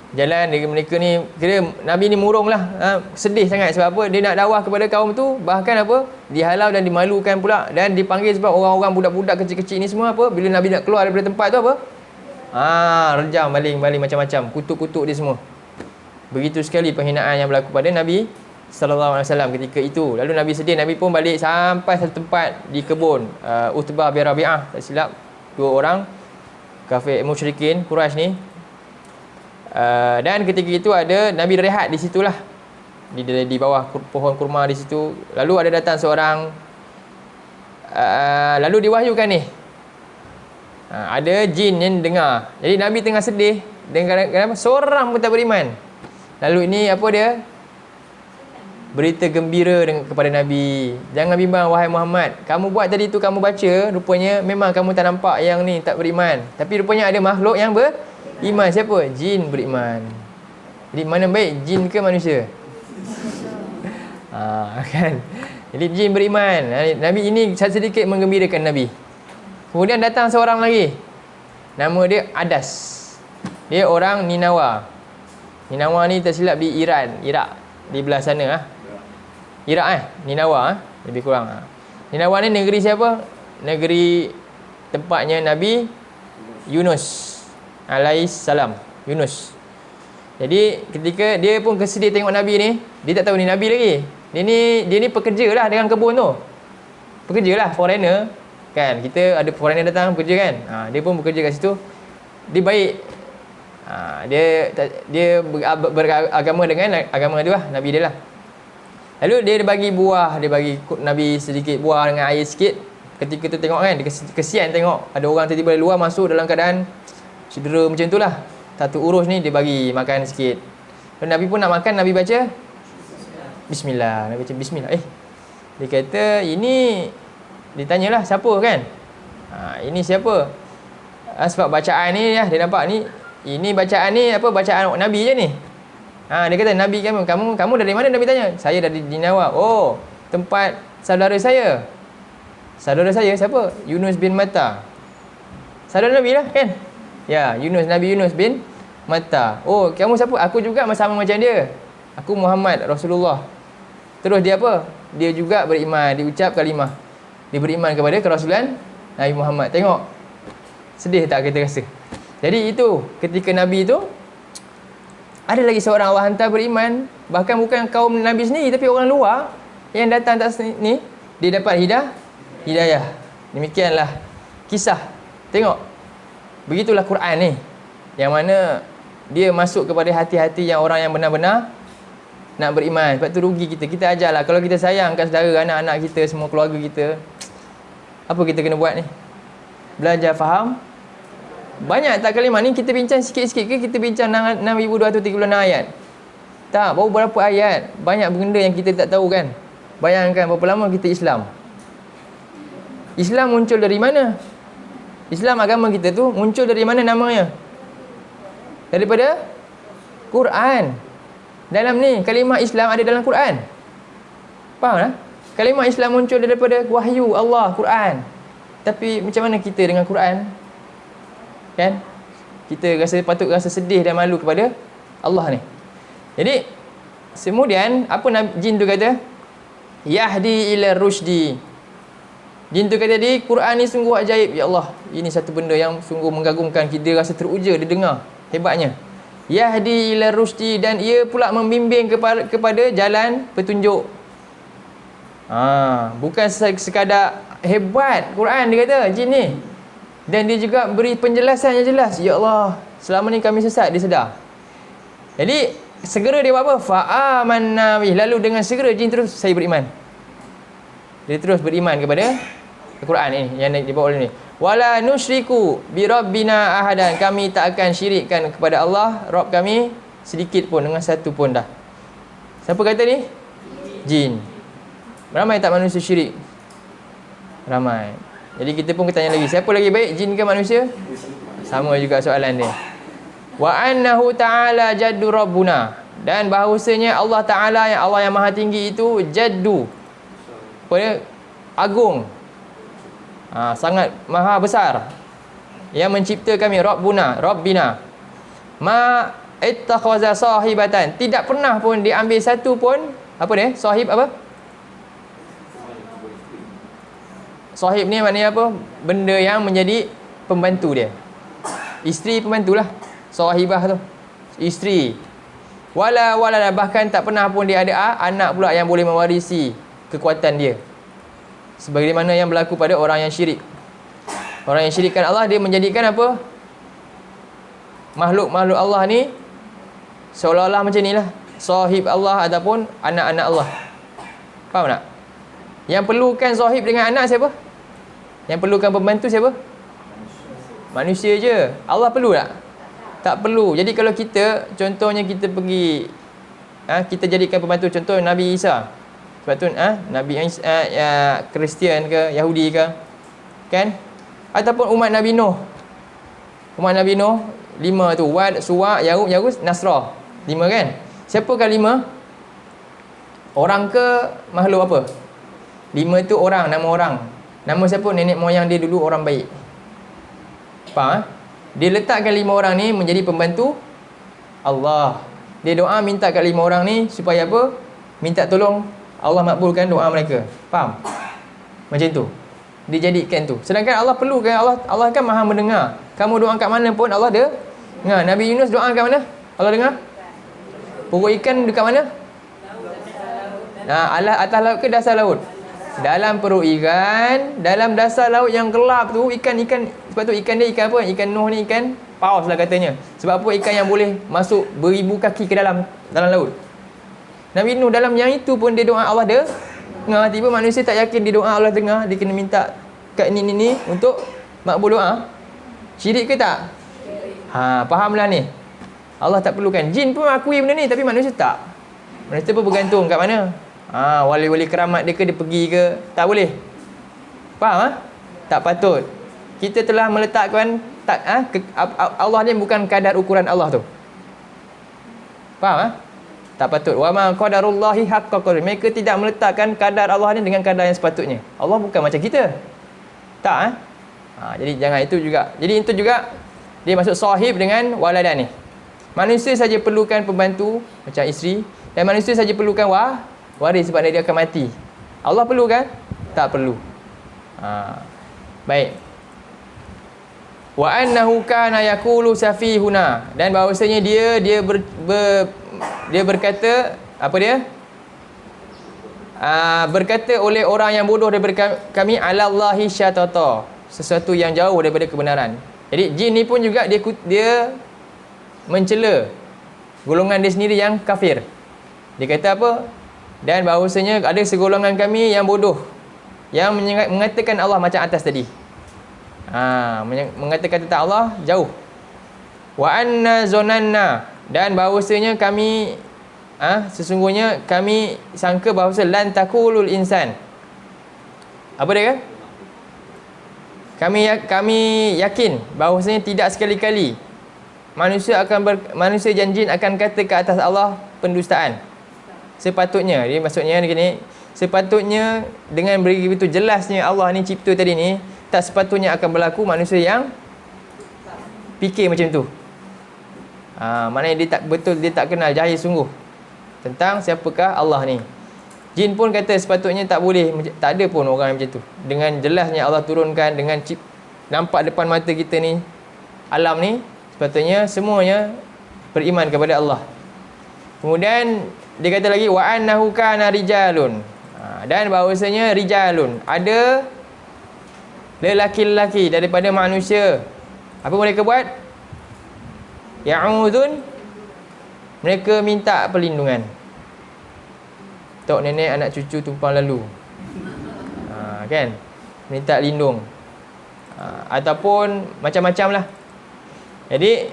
Jalan dengan mereka ni, kira Nabi ni murung lah, sedih sangat. Sebab apa? Dia nak dakwah kepada kaum tu, bahkan apa, dihalau dan dimalukan pula, dan dipanggil sebab orang-orang budak-budak kecil-kecil ni semua apa, bila Nabi nak keluar daripada tempat tu apa, rejam, baling macam-macam, kutuk-kutuk dia semua. Begitu sekali penghinaan yang berlaku pada Nabi sallallahu alaihi wasallam ketika itu. Lalu Nabi sedih, Nabi pun balik sampai satu tempat di kebun, Utbah bin Rabi'ah, tak silap, dua orang kafir musyrikin Quraisy ni. Dan ketika itu ada Nabi rehat di situlah, di bawah pohon kurma di situ. Lalu ada datang seorang, lalu diwahyukan ni, ada jin yang dengar. Jadi Nabi tengah sedih, dan kadang-kadang seorang pun tak beriman. Lalu ini apa dia? Berita gembira kepada Nabi. Jangan bimbang wahai Muhammad, kamu buat tadi tu, kamu baca, rupanya memang kamu tak nampak yang ni tak beriman, tapi rupanya ada makhluk yang beriman. Siapa? Jin beriman. Jadi mana baik, jin ke manusia? Kan? Jadi jin beriman. Nabi ini sedikit menggembirakan Nabi. Kemudian datang seorang lagi, nama dia Adas. Dia orang Ninawa. Ninawa ni tersilap di Iran, Iraq, di belah sana Iraq Ninawa lebih kurang. Ninawa ni negeri siapa? Negeri tempatnya Nabi Yunus alaihis salam. Yunus. Jadi ketika dia pun kesedih tengok Nabi ni, dia tak tahu ni Nabi lagi. Dia ni pekerja lah dengan kebun tu. Pekerja lah, foreigner kan. Kita ada foreigner datang bekerja kan. Dia pun bekerja kat situ. Dia baik. Dia beragama dengan agama dia lah, Nabi dia lah. Lalu dia bagi buah, dia bagi Nabi sedikit buah dengan air sikit. Ketika tu tengok kan, dia kesian tengok ada orang tiba-tiba dari luar masuk dalam keadaan cedera macam tu lah. Satu urus ni dia bagi makan sikit. Lalu Nabi pun nak makan, Nabi baca Bismillah. Nabi baca Bismillah. Dia kata ini, dia tanyalah siapa kan. Ini siapa? Sebab bacaan ni dia nampak ni, ini bacaan ni apa, bacaan Nabi je ni. Dia kata Nabi kamu dari mana? Nabi tanya. Saya dari Ninawa. Oh, tempat saudara saya. Saudara saya siapa? Yunus bin Matta. Saudara Nabi lah kan? Ya, Nabi Yunus bin Matta. Oh, kamu siapa? Aku juga sama macam dia. Aku Muhammad Rasulullah. Terus dia apa? Dia juga beriman, dia ucap kalimah. Dia beriman kepada kerasulan Nabi Muhammad. Tengok. Sedih tak kita rasa? Jadi itu ketika Nabi tu, ada lagi seorang Allah hantar beriman, bahkan bukan kaum Nabi sendiri tapi orang luar yang datang atas ni, dia dapat hidayah. Demikianlah kisah. Tengok. Begitulah Quran ni, yang mana dia masuk kepada hati-hati yang orang yang benar-benar nak beriman. Sebab tu rugi kita. Kita ajarlah, kalau kita sayangkan saudara, anak-anak kita, semua keluarga kita, apa kita kena buat ni? Belajar faham. Banyak tak kalimah ni kita bincang sikit-sikit ke kita bincang 6,236 ayat? Tak, baru berapa ayat. Banyak benda yang kita tak tahu kan. Bayangkan berapa lama kita Islam. Islam muncul dari mana? Islam agama kita tu muncul dari mana namanya? Daripada Quran. Dalam ni, kalimah Islam ada dalam Quran. Faham tak? Kalimah Islam muncul daripada wahyu Allah, Quran. Tapi macam mana kita dengan Quran? Kan? Kita patut rasa sedih dan malu kepada Allah ni. Jadi, kemudian, apa jin tu kata? Yahdi ila rusydi. Jin tu kata tadi, Quran ni sungguh ajaib. Ya Allah, ini satu benda yang sungguh mengagumkan. Kita rasa teruja dia dengar. Hebatnya. Yahdi ila rusydi, dan ia pula membimbing kepada jalan petunjuk. Bukan sekadar hebat Quran dia kata, jin ni. Dan dia juga beri penjelasan yang jelas. Ya Allah, selama ni kami sesat, dia sedar. Jadi, segera dia buat apa? Fa'amanna bih. Lalu dengan segera jin terus, saya beriman. Dia terus beriman kepada Al-Quran ni yang dibawa oleh ni. Wala nusyriku bi rabbina ahadan. Kami tak akan syirikkan kepada Allah Rabb kami sedikit pun, dengan satu pun dah. Siapa kata ni? Jin. Ramai tak manusia syirik? Ramai. Jadi kita pun tanya lagi, siapa lagi baik, jin ke manusia? Sama juga soalan dia. Wa annahu ta'ala jaddu rabbuna. Dan bahawasanya Allah Ta'ala, yang Allah yang maha tinggi itu, jaddu, agung, sangat maha besar, yang mencipta kami, Rabbina. Ma ittakhadha sahibatan. Tidak pernah pun diambil satu pun, apa dia? Sahib apa? Sahib ni maknanya apa? Benda yang menjadi pembantu dia. Isteri pembantulah. Sahibah tu, isteri. Wala, bahkan tak pernah pun dia ada anak pula yang boleh mewarisi kekuatan dia. Sebagaimana yang berlaku pada orang yang syirik. Orang yang syirikkan Allah, dia menjadikan apa? Makhluk-makhluk Allah ni seolah-olah macam ni lah, sahib Allah ataupun anak-anak Allah. Faham tak? Yang perlukan sahib dengan anak siapa? Yang perlukan pembantu siapa? Manusia je. Allah perlu tak? Tak perlu. Jadi kalau kita, contohnya kita pergi, kita jadikan pembantu, contoh Nabi Isa. Sebab tu Nabi Isa, Kristian ke, Yahudi ke, kan? Ataupun umat Nabi Nuh. Umat Nabi Nuh, 5 tu, Wad, Suwa, Yahus, Nasrah. 5 kan? Siapakah 5? Orang ke makhluk apa? 5 tu orang, nama orang. Nama siapa? Nenek moyang dia dulu orang baik. Faham? Dia letakkan 5 orang ni menjadi pembantu Allah. Dia doa minta kat 5 orang ni supaya apa? Minta tolong Allah makbulkan doa mereka. Faham? Macam tu. Dia jadikan tu. Sedangkan Allah perlu kan? Allah kan maha mendengar. Kamu doa kat mana pun Allah dia dengar. Nabi Yunus doa kat mana? Allah dengar. Perut ikan dekat mana? Atas laut ke dasar laut? Dalam perut ikan, dalam dasar laut yang gelap tu, ikan. Sebab tu ikan dia ikan apa? Ikan Nuh ni ikan paus lah katanya. Sebab apa? Ikan yang boleh masuk beribu kaki ke dalam laut. Nabi Nuh dalam yang itu pun dia doa Allah dia dengar. Tiba manusia tak yakin dia doa Allah dengar, dia kena minta kat ni untuk makbul doa. Syirik ke tak? Fahamlah ni. Allah tak perlukan. Jin pun akui benda ni, tapi manusia tak. Manusia pun bergantung kat mana? Wali-wali keramat dia ke, dia pergi ke, tak boleh. Faham? Tak patut. Kita telah meletakkan Allah ni bukan kadar ukuran Allah tu. Faham? Tak patut. Wa ma qadarullahi haqqa qadri. Mereka tidak meletakkan kadar Allah ni dengan kadar yang sepatutnya. Allah bukan macam kita. Tak. Jadi jangan itu juga. Jadi itu juga dia masuk sahib dengan waladan ni. Manusia saja perlukan pembantu macam isteri, dan manusia saja perlukan waris sebab dia akan mati. Allah perlu kan? Tak perlu. Baik. Wa annahu kana yaqulu safihuna, dan bahawasanya dia berkata apa dia? Berkata oleh orang yang bodoh daripada kami, alallahi syatata, sesuatu yang jauh daripada kebenaran. Jadi jin ni pun juga dia mencela golongan dia sendiri yang kafir. Dia kata apa? Dan bahawasanya ada segolongan kami yang bodoh, yang mengatakan Allah macam atas tadi. Mengatakan tentang Allah jauh. Wa anna zonanna, dan bahawasanya kami sesungguhnya kami sangka bahawa lan takulul insan. Apa dia kan? Kami yakin bahawasanya tidak sekali-kali manusia dan jin akan kata ke atas Allah pendustaan. Sepatutnya, dia maksudnya begini, sepatutnya dengan begitu jelasnya Allah ni cipta tadi ni, tak sepatutnya akan berlaku manusia yang fikir macam tu. Maknanya dia tak kenal, jahil sungguh tentang siapakah Allah ni. Jin pun kata sepatutnya tak boleh, tak ada pun orang macam tu. Dengan jelasnya Allah turunkan, dengan nampak depan mata kita ni, alam ni, sepatutnya semuanya beriman kepada Allah. Kemudian dia kata lagi wa annahu kana rijalun. Dan bahawasanya rijalun, ada lelaki-lelaki daripada manusia. Apa mereka buat? Ya'udun, mereka minta perlindungan. Tok nenek anak cucu tumpang lalu. Kan? Minta lindung. Ataupun macam-macam lah. Jadi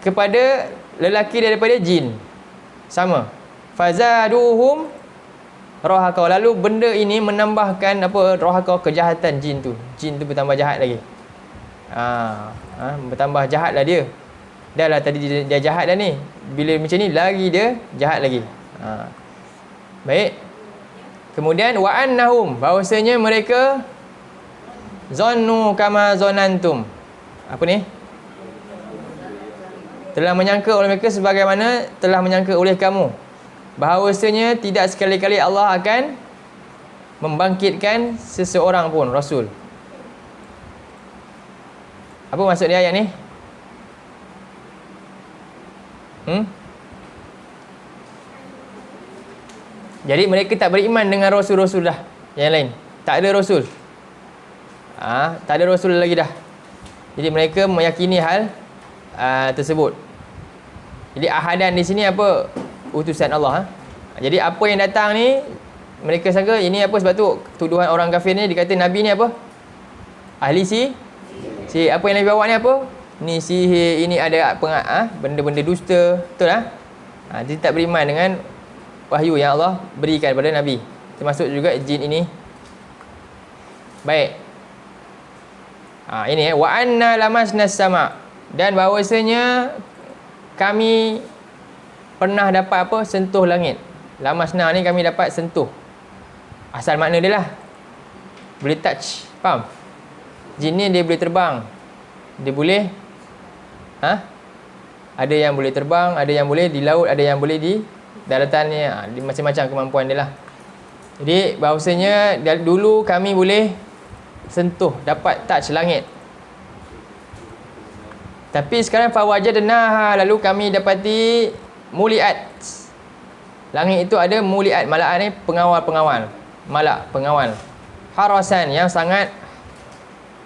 kepada lelaki daripada jin sama. Fazaduhum rohaka. Lalu benda ini menambahkan apa? Rohaka, kejahatan jin tu. Jin tu bertambah jahat lagi. Bertambah jahat lah dia. Dah lah tadi dia jahat dah ni. Bila macam ni lagi dia jahat lagi. Baik. Kemudian wa annahum, bahawasanya mereka zannu kama zanantum. Apa ni? Telah menyangka oleh mereka sebagaimana telah menyangka oleh kamu. Bahawasanya tidak sekali-kali Allah akan membangkitkan seseorang pun Rasul. Apa maksud dia ayat ni? Jadi mereka tak beriman dengan Rasul-Rasul dah yang lain. Tak ada Rasul. Tak ada Rasul lagi dah. Jadi mereka meyakini hal tersebut. Jadi ahadan di sini apa? Utusan Allah. Jadi apa yang datang ni, mereka sangka ini apa, sebab tu tuduhan orang kafir ni dikata Nabi ni apa? Ahli sihir. Apa yang Nabi bawa ni apa? Ni sihir, ini ada benda-benda dusta. Betul lah? Dia tak beriman dengan wahyu yang Allah berikan kepada Nabi. Termasuk juga jin ini. Baik. Ini wa anna lamasna sama. Dan bahawasanya kami pernah dapat apa? Sentuh langit. Lamasna ni kami dapat sentuh. Asal makna dia lah, boleh touch. Faham? Jin ni dia boleh terbang. Dia boleh ada yang boleh terbang, ada yang boleh di laut, ada yang boleh di daratan ni. Macam-macam kemampuan dia lah. Jadi bahawasanya dulu kami boleh sentuh, dapat touch langit. Tapi sekarang fawajadnaha, lalu kami dapati muliat. Langit itu ada muliat. Malak ni pengawal-pengawal. Malak, pengawal. Harasan, yang sangat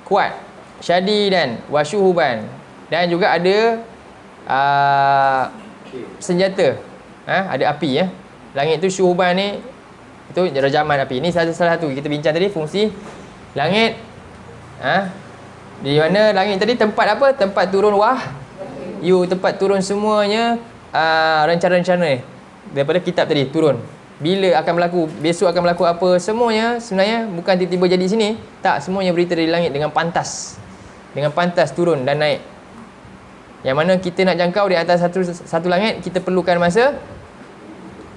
kuat. Syadidan wasyuhuban. Dan juga ada senjata. Ada api. Langit tu syuhuban ni, itu rajaman api. Ini salah satu kita bincang tadi, fungsi langit. Di mana langit tadi tempat apa? Tempat turun wahyu, tempat turun semuanya rencana-rencana daripada kitab tadi turun. Bila akan berlaku, besok akan berlaku apa, semuanya sebenarnya bukan tiba-tiba jadi sini. Tak, semuanya berita dari langit dengan pantas. Dengan pantas turun dan naik. Yang mana kita nak jangkau di atas satu langit, kita perlukan masa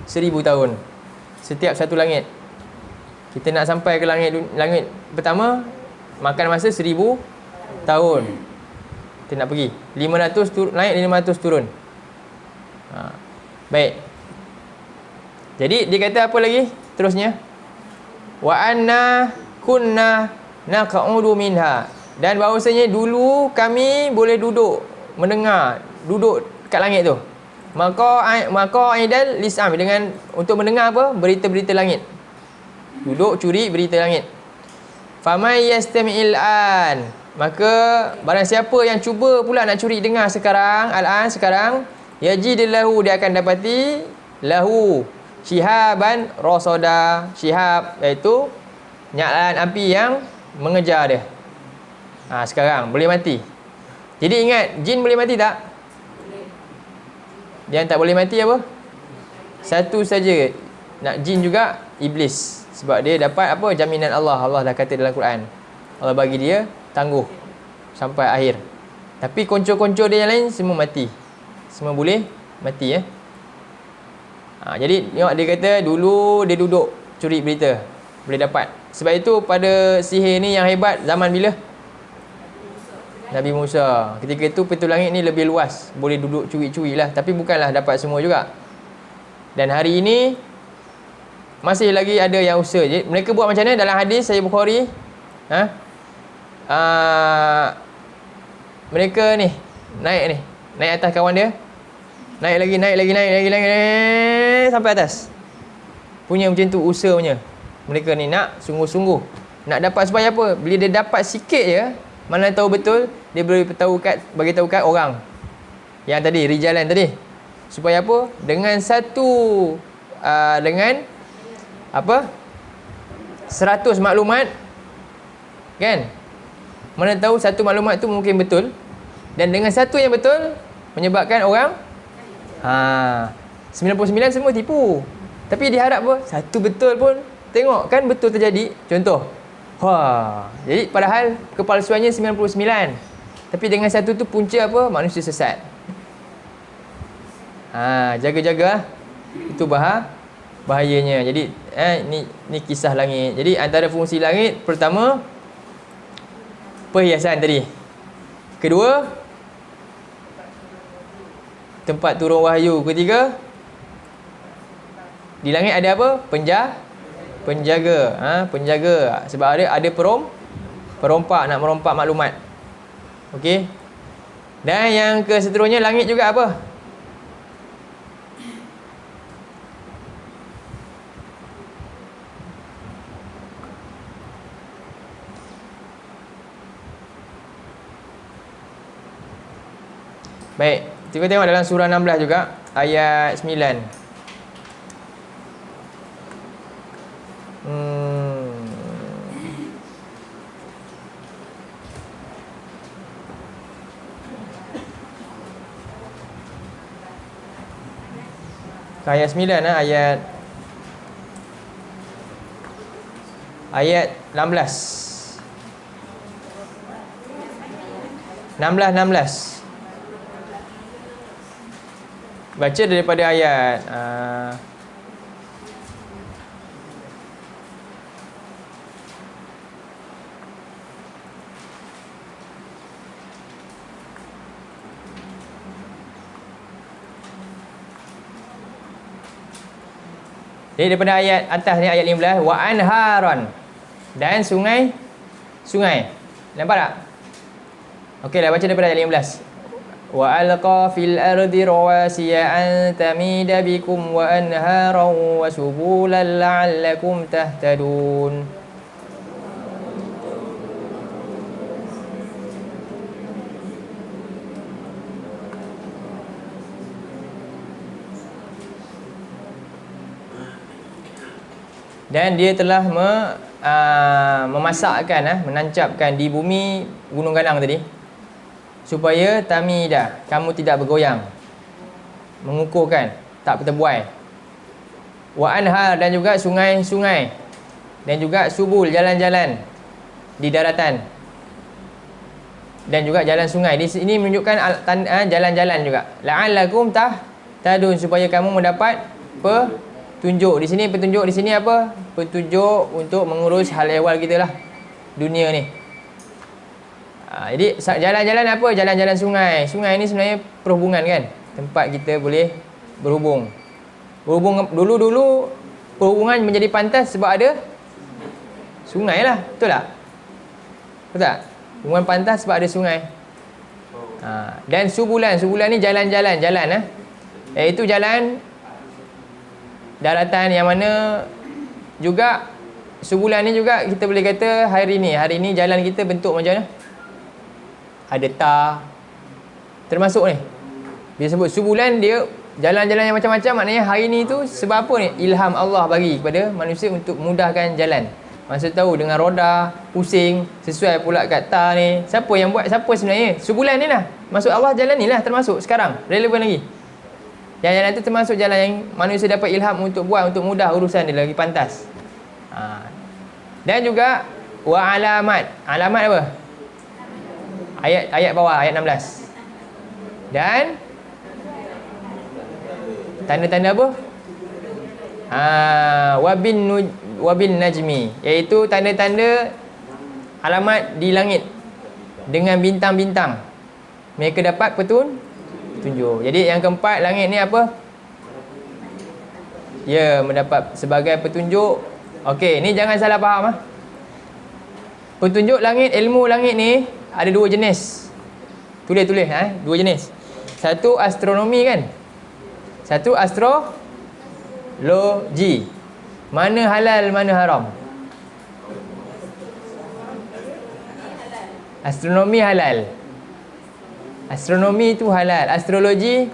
1000 tahun. Setiap satu langit. Kita nak sampai ke langit pertama, makan masa 1000 tahun. Kita nak pergi 500 naik, 500 turun. Baik. Jadi dia kata apa lagi terusnya? Wa anna kunna naq'udu minha. Dan bahawasanya dulu kami boleh duduk mendengar, duduk kat langit tu. Maka aidal lisam, dengan untuk mendengar apa? Berita-berita langit. Duduk curi berita langit. Famay yastami'il an, maka barang siapa yang cuba pula nak curi dengar sekarang, sekarang, yajidillahu, dia akan dapati lahu syihaban rasada. Syihab iaitu nyalakan api yang mengejar dia. Sekarang boleh mati. Jadi ingat, jin boleh mati tak? Yang tak boleh mati apa? Satu saja. Nak jin juga iblis. Sebab dia dapat apa? Jaminan Allah. Allah dah kata dalam Quran. Allah bagi dia tangguh sampai akhir. Tapi konco-konco dia yang lain semua mati. Semua boleh mati ya. Jadi tengok dia kata dulu dia duduk curi berita. Boleh dapat. Sebab itu pada sihir ni yang hebat zaman bila? Nabi Musa. Ketika itu pintu langit ni lebih luas. Boleh duduk curi-curi lah. Tapi bukanlah dapat semua juga. Dan hari ini masih lagi ada yang usaha. Jadi, mereka buat macam mana dalam hadis Sahih Bukhari? Mereka ni naik atas kawan dia. Naik lagi sampai atas. Punya macam tu usaha punya. Mereka ni nak sungguh-sungguh. Nak dapat supaya apa? Bila dia dapat sikit je, mana tahu betul, dia boleh bagi tahu kat orang. Yang tadi, rijalan tadi. Supaya apa? Dengan satu dengan apa? 100 maklumat, kan? Mana tahu satu maklumat tu mungkin betul, dan dengan satu yang betul menyebabkan orang 99 semua tipu. Tapi diharap apa? Satu betul pun tengok kan betul terjadi. Contoh. Jadi padahal kepalsuannya 99. Tapi dengan satu tu punca apa? Manusia sesat. Jaga-jaga. Itu bahayanya. Jadi ni kisah langit. Jadi antara fungsi langit, pertama perhiasan tadi. Kedua, tempat turun wahyu. Ketiga, di langit ada apa? Penjaga. Penjaga. Sebab ada perompak nak merompak maklumat. Okey. Dan yang keseterusnya, langit juga apa? Baik, kita tengok dalam surah 16 juga, ayat 9. Ayat 9 ayat 16. 16. Baca daripada ayat jadi daripada ayat atas ni, ayat 15, wa anharan, dan sungai. Nampak tak? Okeylah, baca daripada ayat 15. Wa alqa fil ardi rawasiya an tamida bikum wa anharan wa subulan la'allakum tahtadun. Dan dia telah memasakkan, menancapkan di bumi gunung ganang tadi, supaya tamida, kamu tidak bergoyang, mengukuhkan, tak bertebuai. Wa anhar, dan juga sungai-sungai, dan juga subul, jalan-jalan di daratan, dan juga jalan sungai. Di sini menunjukkan jalan-jalan juga. La'allakum tahtadun, supaya kamu mendapat petunjuk. Di sini petunjuk, di sini apa? Petunjuk untuk mengurus hal ehwal kita lah, dunia ni. Jadi jalan-jalan apa? Jalan-jalan sungai. Sungai ni sebenarnya perhubungan kan, tempat kita boleh berhubung. Dulu perhubungan menjadi pantas sebab ada sungai lah. Betul tak? Betul tak? Hubungan pantas sebab ada sungai. Dan subulan ni jalan-jalan, iaitu jalan daratan, yang mana juga subulan ni juga kita boleh kata hari ni jalan kita bentuk macam mana? Ada tar termasuk ni. Bila sebut subulan, dia jalan-jalan yang macam-macam. Maknanya hari ni tu sebab apa ni? Ilham Allah bagi kepada manusia untuk mudahkan jalan. Maksud tahu dengan roda pusing, sesuai pula kat tar ni. Siapa yang buat? Siapa sebenarnya? Subulan ni lah. Maksud Allah jalan ni lah termasuk sekarang. Relevan lagi. Jalan tu termasuk jalan yang manusia dapat ilham untuk buat, untuk mudah urusan dia lagi pantas. Dan juga wa alamat. Alamat apa? Ayat bawah, ayat 16. Dan tanda-tanda apa? Wabin najmi, iaitu tanda-tanda alamat di langit dengan bintang-bintang. Mereka dapat petunjuk. Jadi yang keempat, langit ni apa? Ya, mendapat sebagai petunjuk. Okey, ni jangan salah faham. Petunjuk langit, ilmu langit ni ada dua jenis. Tulis dua jenis. Satu astronomi kan? Satu astrologi. Mana halal, mana haram? Astronomi halal. Astronomi tu halal. Astrologi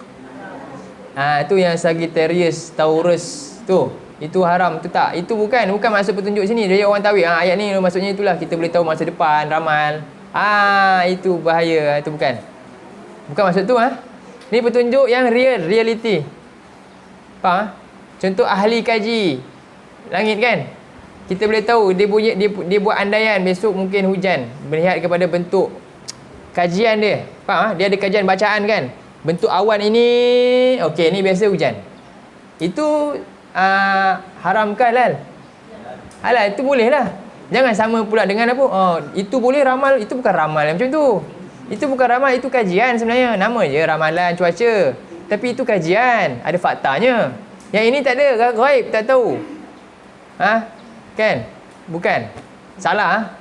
tu yang Sagittarius, Taurus tu. Itu haram, tu tak. Itu bukan maksud petunjuk sini. Dia orang tahu ayat ni maksudnya itulah, kita boleh tahu masa depan, ramal. Itu bahaya, itu bukan. Bukan maksud tu Ni petunjuk yang reality. Faham? Contoh ahli kaji langit kan? Kita boleh tahu dia buat andaian besok mungkin hujan, melihat kepada bentuk kajian dia. Faham? Dia ada kajian bacaan kan? Bentuk awan ini, okey ni biasa hujan. Itu haram ke halal? Halal, itu boleh lah. Jangan sama pula dengan apa? Itu boleh ramal, itu bukan ramal macam tu. Itu bukan ramal, itu kajian sebenarnya. Nama je ramalan cuaca. Tapi itu kajian, ada faktanya. Yang ini tak ada, gaib, tak tahu. Kan? Bukan. Salah.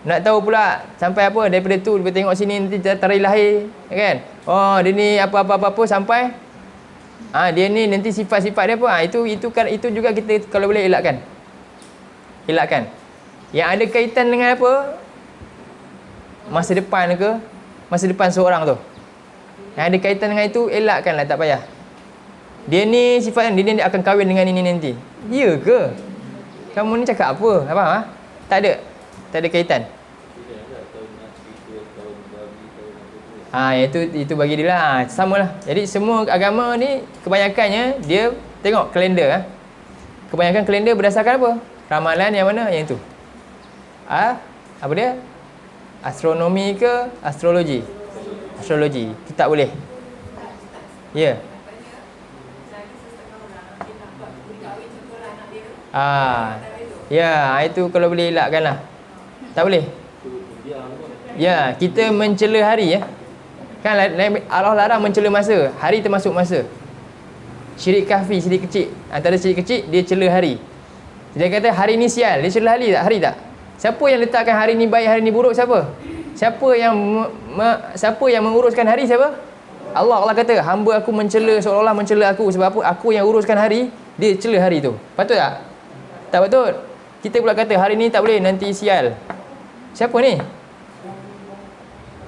Nak tahu pula sampai apa daripada tu, dia tengok sini nanti tarikh lahir, kan? Dia ni apa-apa sampai dia ni nanti sifat-sifat dia apa? Itu juga kita kalau boleh elakkan. Yang ada kaitan dengan apa? Masa depan ke? Masa depan seorang tu. Yang ada kaitan dengan itu, elakkanlah, tak payah. Dia ni sifatnya, dia ni akan kahwin dengan ini nanti. Ya ke? Kamu ni cakap apa? Faham? Tak ada kaitan. Itu bagi dia lah. Samalah. Jadi semua agama ni kebanyakannya dia tengok kalender. Kebanyakan kalender berdasarkan apa? Ramalan yang mana? Yang itu. Apa dia? Astronomi ke astrologi? Astrologi. Itu tak boleh. Ya. Ya, itu kalau boleh elakkanlah. Tak boleh. Ya, kita mencela hari Kan Allah larang mencela masa. Hari termasuk masa. Syirik kahfi, syirik kecil. Antara syirik kecil, dia cela hari. Dia kata hari ni sial, dia cela hari tak? Siapa yang letakkan hari ni baik, hari ni buruk? Siapa? Siapa yang menguruskan hari? Siapa? Allah kata, hamba aku mencela, seolah-olah mencela aku. Sebab apa? Aku yang uruskan hari, dia cela hari tu. Patut tak? Tak patut. Kita pula kata hari ni tak boleh, nanti sial. Siapa ni?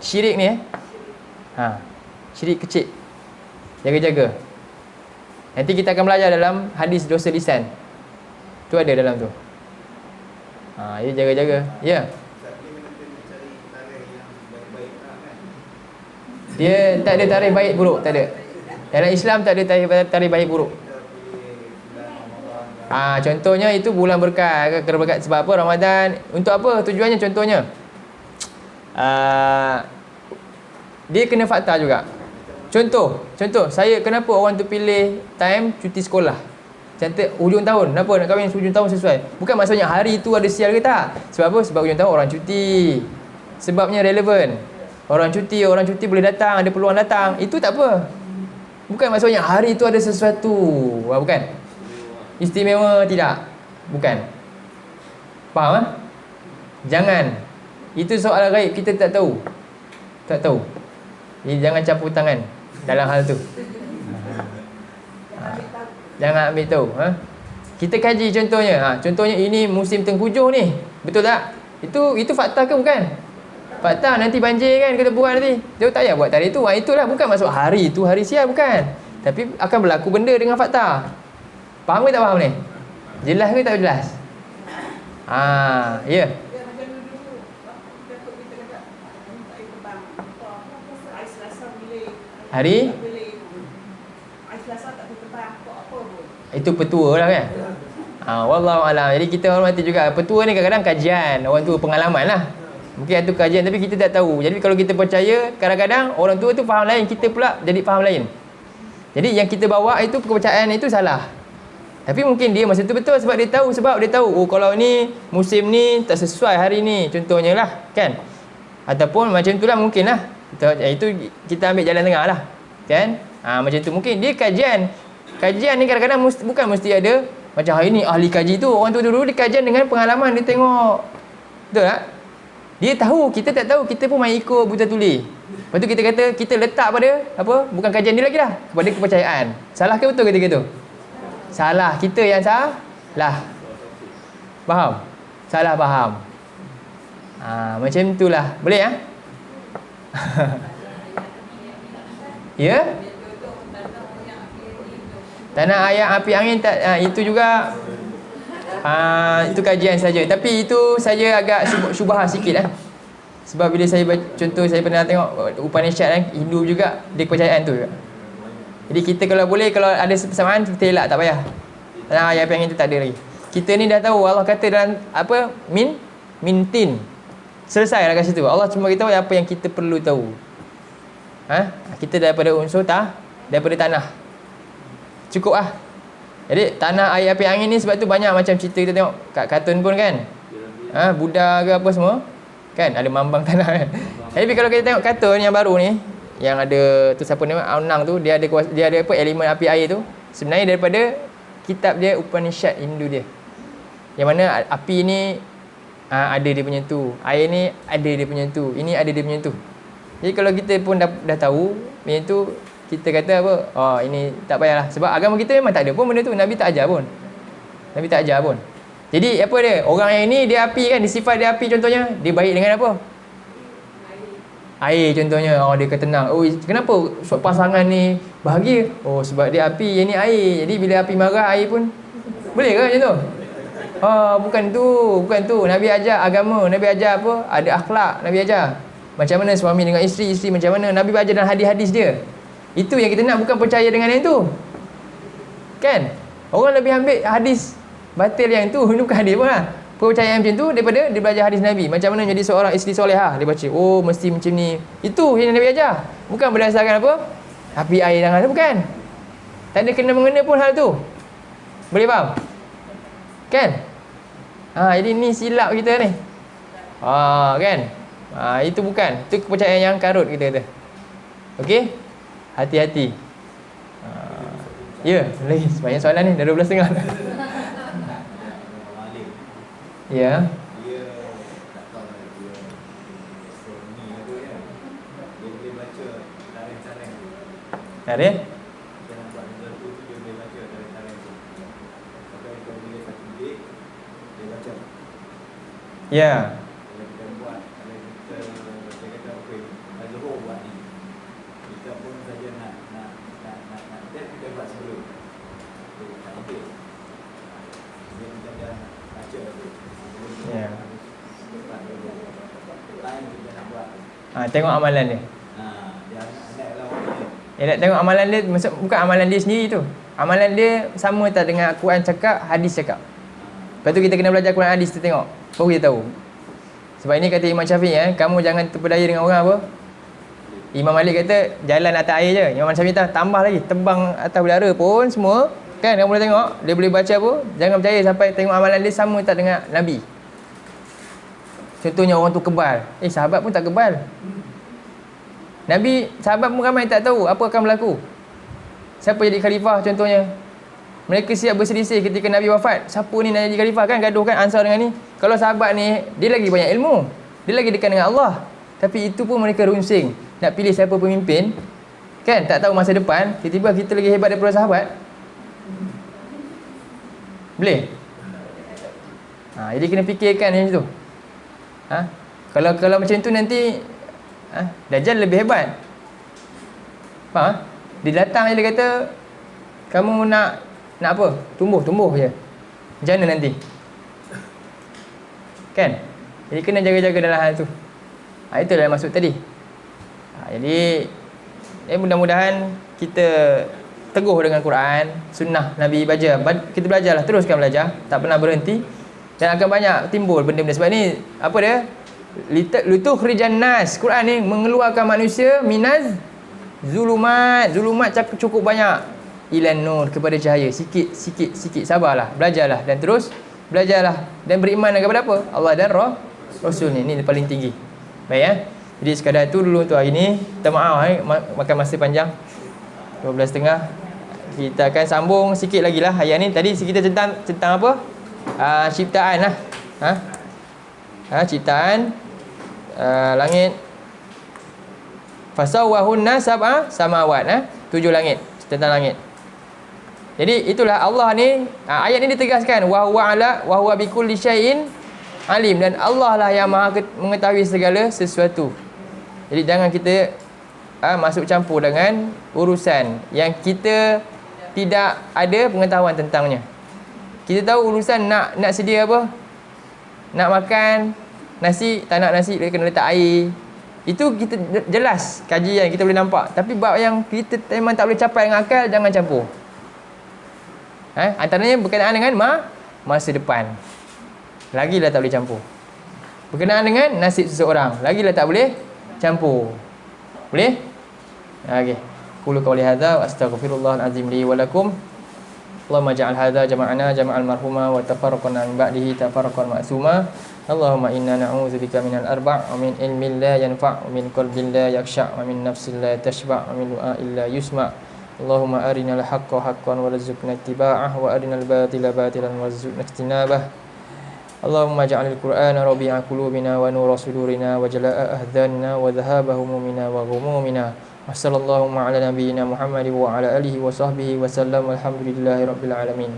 Syirik ni syirik kecil. Jaga-jaga. Nanti kita akan belajar dalam hadis dosa lisan. Tu ada dalam tu. Ya, jaga-jaga. Ya. Dia tak ada tarikh baik buruk, tak ada. Dalam Islam tak ada tarikh baik buruk. Contohnya itu bulan berkat, berkat sebab apa? Ramadan. Untuk apa tujuannya? Contohnya dia kena fakta juga. Contoh, saya kenapa orang tu pilih time cuti sekolah? Contoh hujung tahun, kenapa nak kahwin hujung tahun sesuai? Bukan maksudnya hari tu ada sial ke tak. Sebab apa? Sebab hujung tahun orang cuti. Sebabnya relevan. Orang cuti boleh datang, ada peluang datang. Itu tak apa. Bukan maksudnya hari tu ada sesuatu. Bukan. Istimewa, tidak. Bukan. Faham? Jangan. Itu soal gaib, kita tak tahu. Tak tahu. Jadi jangan campur tangan dalam hal tu. Jangan ambil tahu. Kita kaji contohnya. Contohnya ini musim tengkujuh ni. Betul tak? Itu fakta ke bukan? Fakta. Nanti banjir kan, kita buat nanti. Dia tak payah buat tarikh tu. Itulah bukan maksud hari tu hari sial, bukan. Tapi akan berlaku benda dengan fakta. Faham ke tak faham ni? Jelas ke tak jelas? Ya. Hari Itu petua lah kan. Wallahu alam. Jadi kita hormati juga petua ni, kadang-kadang kajian orang tua, pengalaman lah. Mungkin itu kajian tapi kita tak tahu. Jadi kalau kita percaya, kadang-kadang orang tua tu faham lain, kita pula jadi faham lain. Jadi yang kita bawa itu, kepercayaan itu salah. Tapi mungkin dia masa tu betul sebab dia tahu, oh kalau ni musim ni tak sesuai hari ni, contohnya lah kan. Ataupun macam tu lah mungkin lah. Itu kita ambil jalan tengah lah kan. Macam tu mungkin dia kajian ni kadang-kadang bukan mesti ada. Macam hari ni ahli kaji tu, orang tu dulu dia kajian dengan pengalaman, dia tengok, betul tak? Dia tahu, kita tak tahu, kita pun main ikut buta tuli. Lepas tu kita kata, kita letak pada apa? Bukan kajian dia lagi dah, kepada kepercayaan. Salah ke betul ketika tu? Salah, kita yang salah. Faham? Salah faham. Macam itulah. Boleh ya? Ya? Tanah air api angin tak, itu juga itu kajian saja. Tapi itu saya agak syubhah sikit lah. Sebab bila saya contoh, saya pernah tengok Upanishad kan, Hindu juga dia kepercayaan tu juga. Jadi kita kalau boleh, kalau ada persamaan kita elak, tak payah. Tanah air api angin tu tak ada lagi. Kita ni dah tahu Allah kata dalam apa, mintin. Selesai lah kat situ. Allah cuma beritahu apa yang kita perlu tahu. Kita daripada unsur daripada tanah. Cukup lah. Jadi tanah air api angin ni, sebab tu banyak macam cerita kita tengok kat kartun pun kan. Buddha ke apa semua kan, ada mambang tanah kan. Tapi kalau kita tengok kartun yang baru ni, yang ada tu siapa nama Aonang tu, dia ada apa, elemen api air tu sebenarnya daripada kitab dia Upanishad Hindu dia. Yang mana api ni ada dia punya tu, air ni ada dia punya tu, ini ada dia punya tu. Jadi kalau kita pun dah tahu macam tu, kita kata apa, ini tak payahlah. Sebab agama kita memang tak ada pun benda tu, Nabi tak ajar pun. Jadi apa dia, orang yang ni dia api kan, dia sifat dia api, contohnya dia baik dengan apa, air contohnya. Dia ketenang. Kenapa pasangan ni bahagia? Sebab dia api, yang ni air. Jadi bila api marah, air pun boleh ke macam tu? Bukan tu. Nabi ajar agama, Nabi ajar apa, ada akhlak. Nabi ajar macam mana suami dengan isteri macam mana. Nabi ajar dalam hadis-hadis dia. Itu yang kita nak, bukan percaya dengan yang tu kan. Orang lebih ambil hadis batil yang tu, ini bukan hadis pun lah. Percayaan macam tu daripada dia belajar hadis Nabi. Macam mana jadi seorang isteri solehah, dia baca, mesti macam ni. Itu yang Nabi ajar. Bukan berdasarkan apa, api air tangan tu, bukan. Tak ada kena-mengena pun hal tu. Boleh faham? Kan? Jadi ni silap kita ni. Kan? Itu bukan. Itu kepercayaan yang karut kita kata. Okey? Hati-hati. Ya, lagi banyak soalan ni, dah 12.30 dah. Ya. Dia tak tahu lah, dia ni apa kan, dia boleh baca tarikh-tarikh. Ada? Dia nak buat sesuatu tu, dia boleh baca tarikh-tarikh tu. Sampai kalau bila satu bilik, dia baca. Ya. Kalau kita buat, kalau kita kata okey, Zuhur buat ni, kita pun saja nak kita buat sebelum. Tak okey. Dia macam dah baca tu. Ya. Tengok amalan dia. Dia nak orang ni. Nak tengok amalan dia, maksud bukan amalan dia sendiri tu. Amalan dia sama tak dengan Quran cakap, hadis cakap. Lepas tu kita kena belajar Quran hadis tu, tengok. Baru kita tahu. Sebab ini kata Imam Syafi'i, kamu jangan terpedaya dengan orang apa? Imam Malik kata jalan atas air je. Imam Syafi'i tambah lagi, terbang atas udara pun semua. Kan kamu boleh tengok, dia boleh baca apa? Jangan percaya sampai tengok amalan dia sama tak dengan Nabi. Contohnya orang tu kebal. Sahabat pun tak kebal. Nabi, sahabat pun ramai tak tahu apa akan berlaku. Siapa jadi khalifah contohnya. Mereka siap berselisih ketika Nabi wafat. Siapa ni nak jadi khalifah kan? Gaduh kan Ansar dengan ni. Kalau sahabat ni, dia lagi banyak ilmu. Dia lagi dekat dengan Allah. Tapi itu pun mereka runsing. Nak pilih siapa pemimpin. Kan? Tak tahu masa depan. Tiba-tiba kita lagi hebat daripada sahabat. Boleh? Jadi kena fikirkan macam tu. Kalau macam tu nanti Dajjal lebih hebat. Faham? Dia datang je, dia kata kamu nak apa? Tumbuh je. Macam mana nanti? Kan? Jadi kena jaga-jaga dalam hal tu. Itulah yang maksud tadi. Jadi mudah-mudahan kita teguh dengan Quran, sunnah Nabi baca. Kita belajarlah, teruskan belajar, tak pernah berhenti. Dan akan banyak timbul benda-benda. Sebab ni apa dia? Litukhrijan nas. Quran ni mengeluarkan manusia minaz zulumat. Zulumat cukup banyak. Ilan nur, kepada cahaya. Sikit. Sabarlah, belajarlah dan terus belajarlah dan beriman kepada apa? Allah dan Rasul ni. Ini paling tinggi. Baik ya. Jadi sekadar itu dulu untuk hari ni. Minta maaf makan masa panjang. 12.30. Kita akan sambung sikit lagi lah ayat ni. Tadi kita tentang apa? Ciptaan lah. Ciptaan langit. Fasawwahunna sab'a samawat. 7 langit. Tentang langit. Jadi itulah Allah ni, ayat ni ditegaskan wa huwa bikulli syai'in alim, dan Allah lah yang maha mengetahui segala sesuatu. Jadi jangan kita masuk campur dengan urusan yang kita tidak ada pengetahuan tentangnya. Kita tahu urusan nak sedia apa? Nak makan nasi, tak nak nasi, dia kena letak air. Itu kita jelas kajian, kita boleh nampak. Tapi bab yang kita memang tak boleh capai dengan akal, jangan campur. Antaranya berkenaan dengan masa depan, lagilah tak boleh campur. Berkenaan dengan nasib seseorang, lagilah tak boleh campur. Boleh? Okey. Qulu qawli hadza wa astaghfirullahal azim li wa lakum. Allahumma ja'al hadza jama'ana jama'al marhuma wa tafarraqna min ba'dihi tafarraqan ma'suma. Allahumma inna na'udzubika minal arba' wa min ilmin la yanfa' wa min qalbin la yakhsha' wa min nafsin la tashba' wa min du'a'in la yusma'. Allahumma arinal haqqa haqqan warzuqna ittiba'ah wa arinal batila batilan warzuqna ijtinabah. Allahumma ja'alil Qur'ana rabi'a qulubina wa nura sudurina wa jalaa'a ahzanina wa dhahaba humumina wa ghumumina. Wa sallallahu ala nabiyyina Muhammad wa ala alihi wa sahbihi wa sallam. Alhamdulillahi rabbil alamin.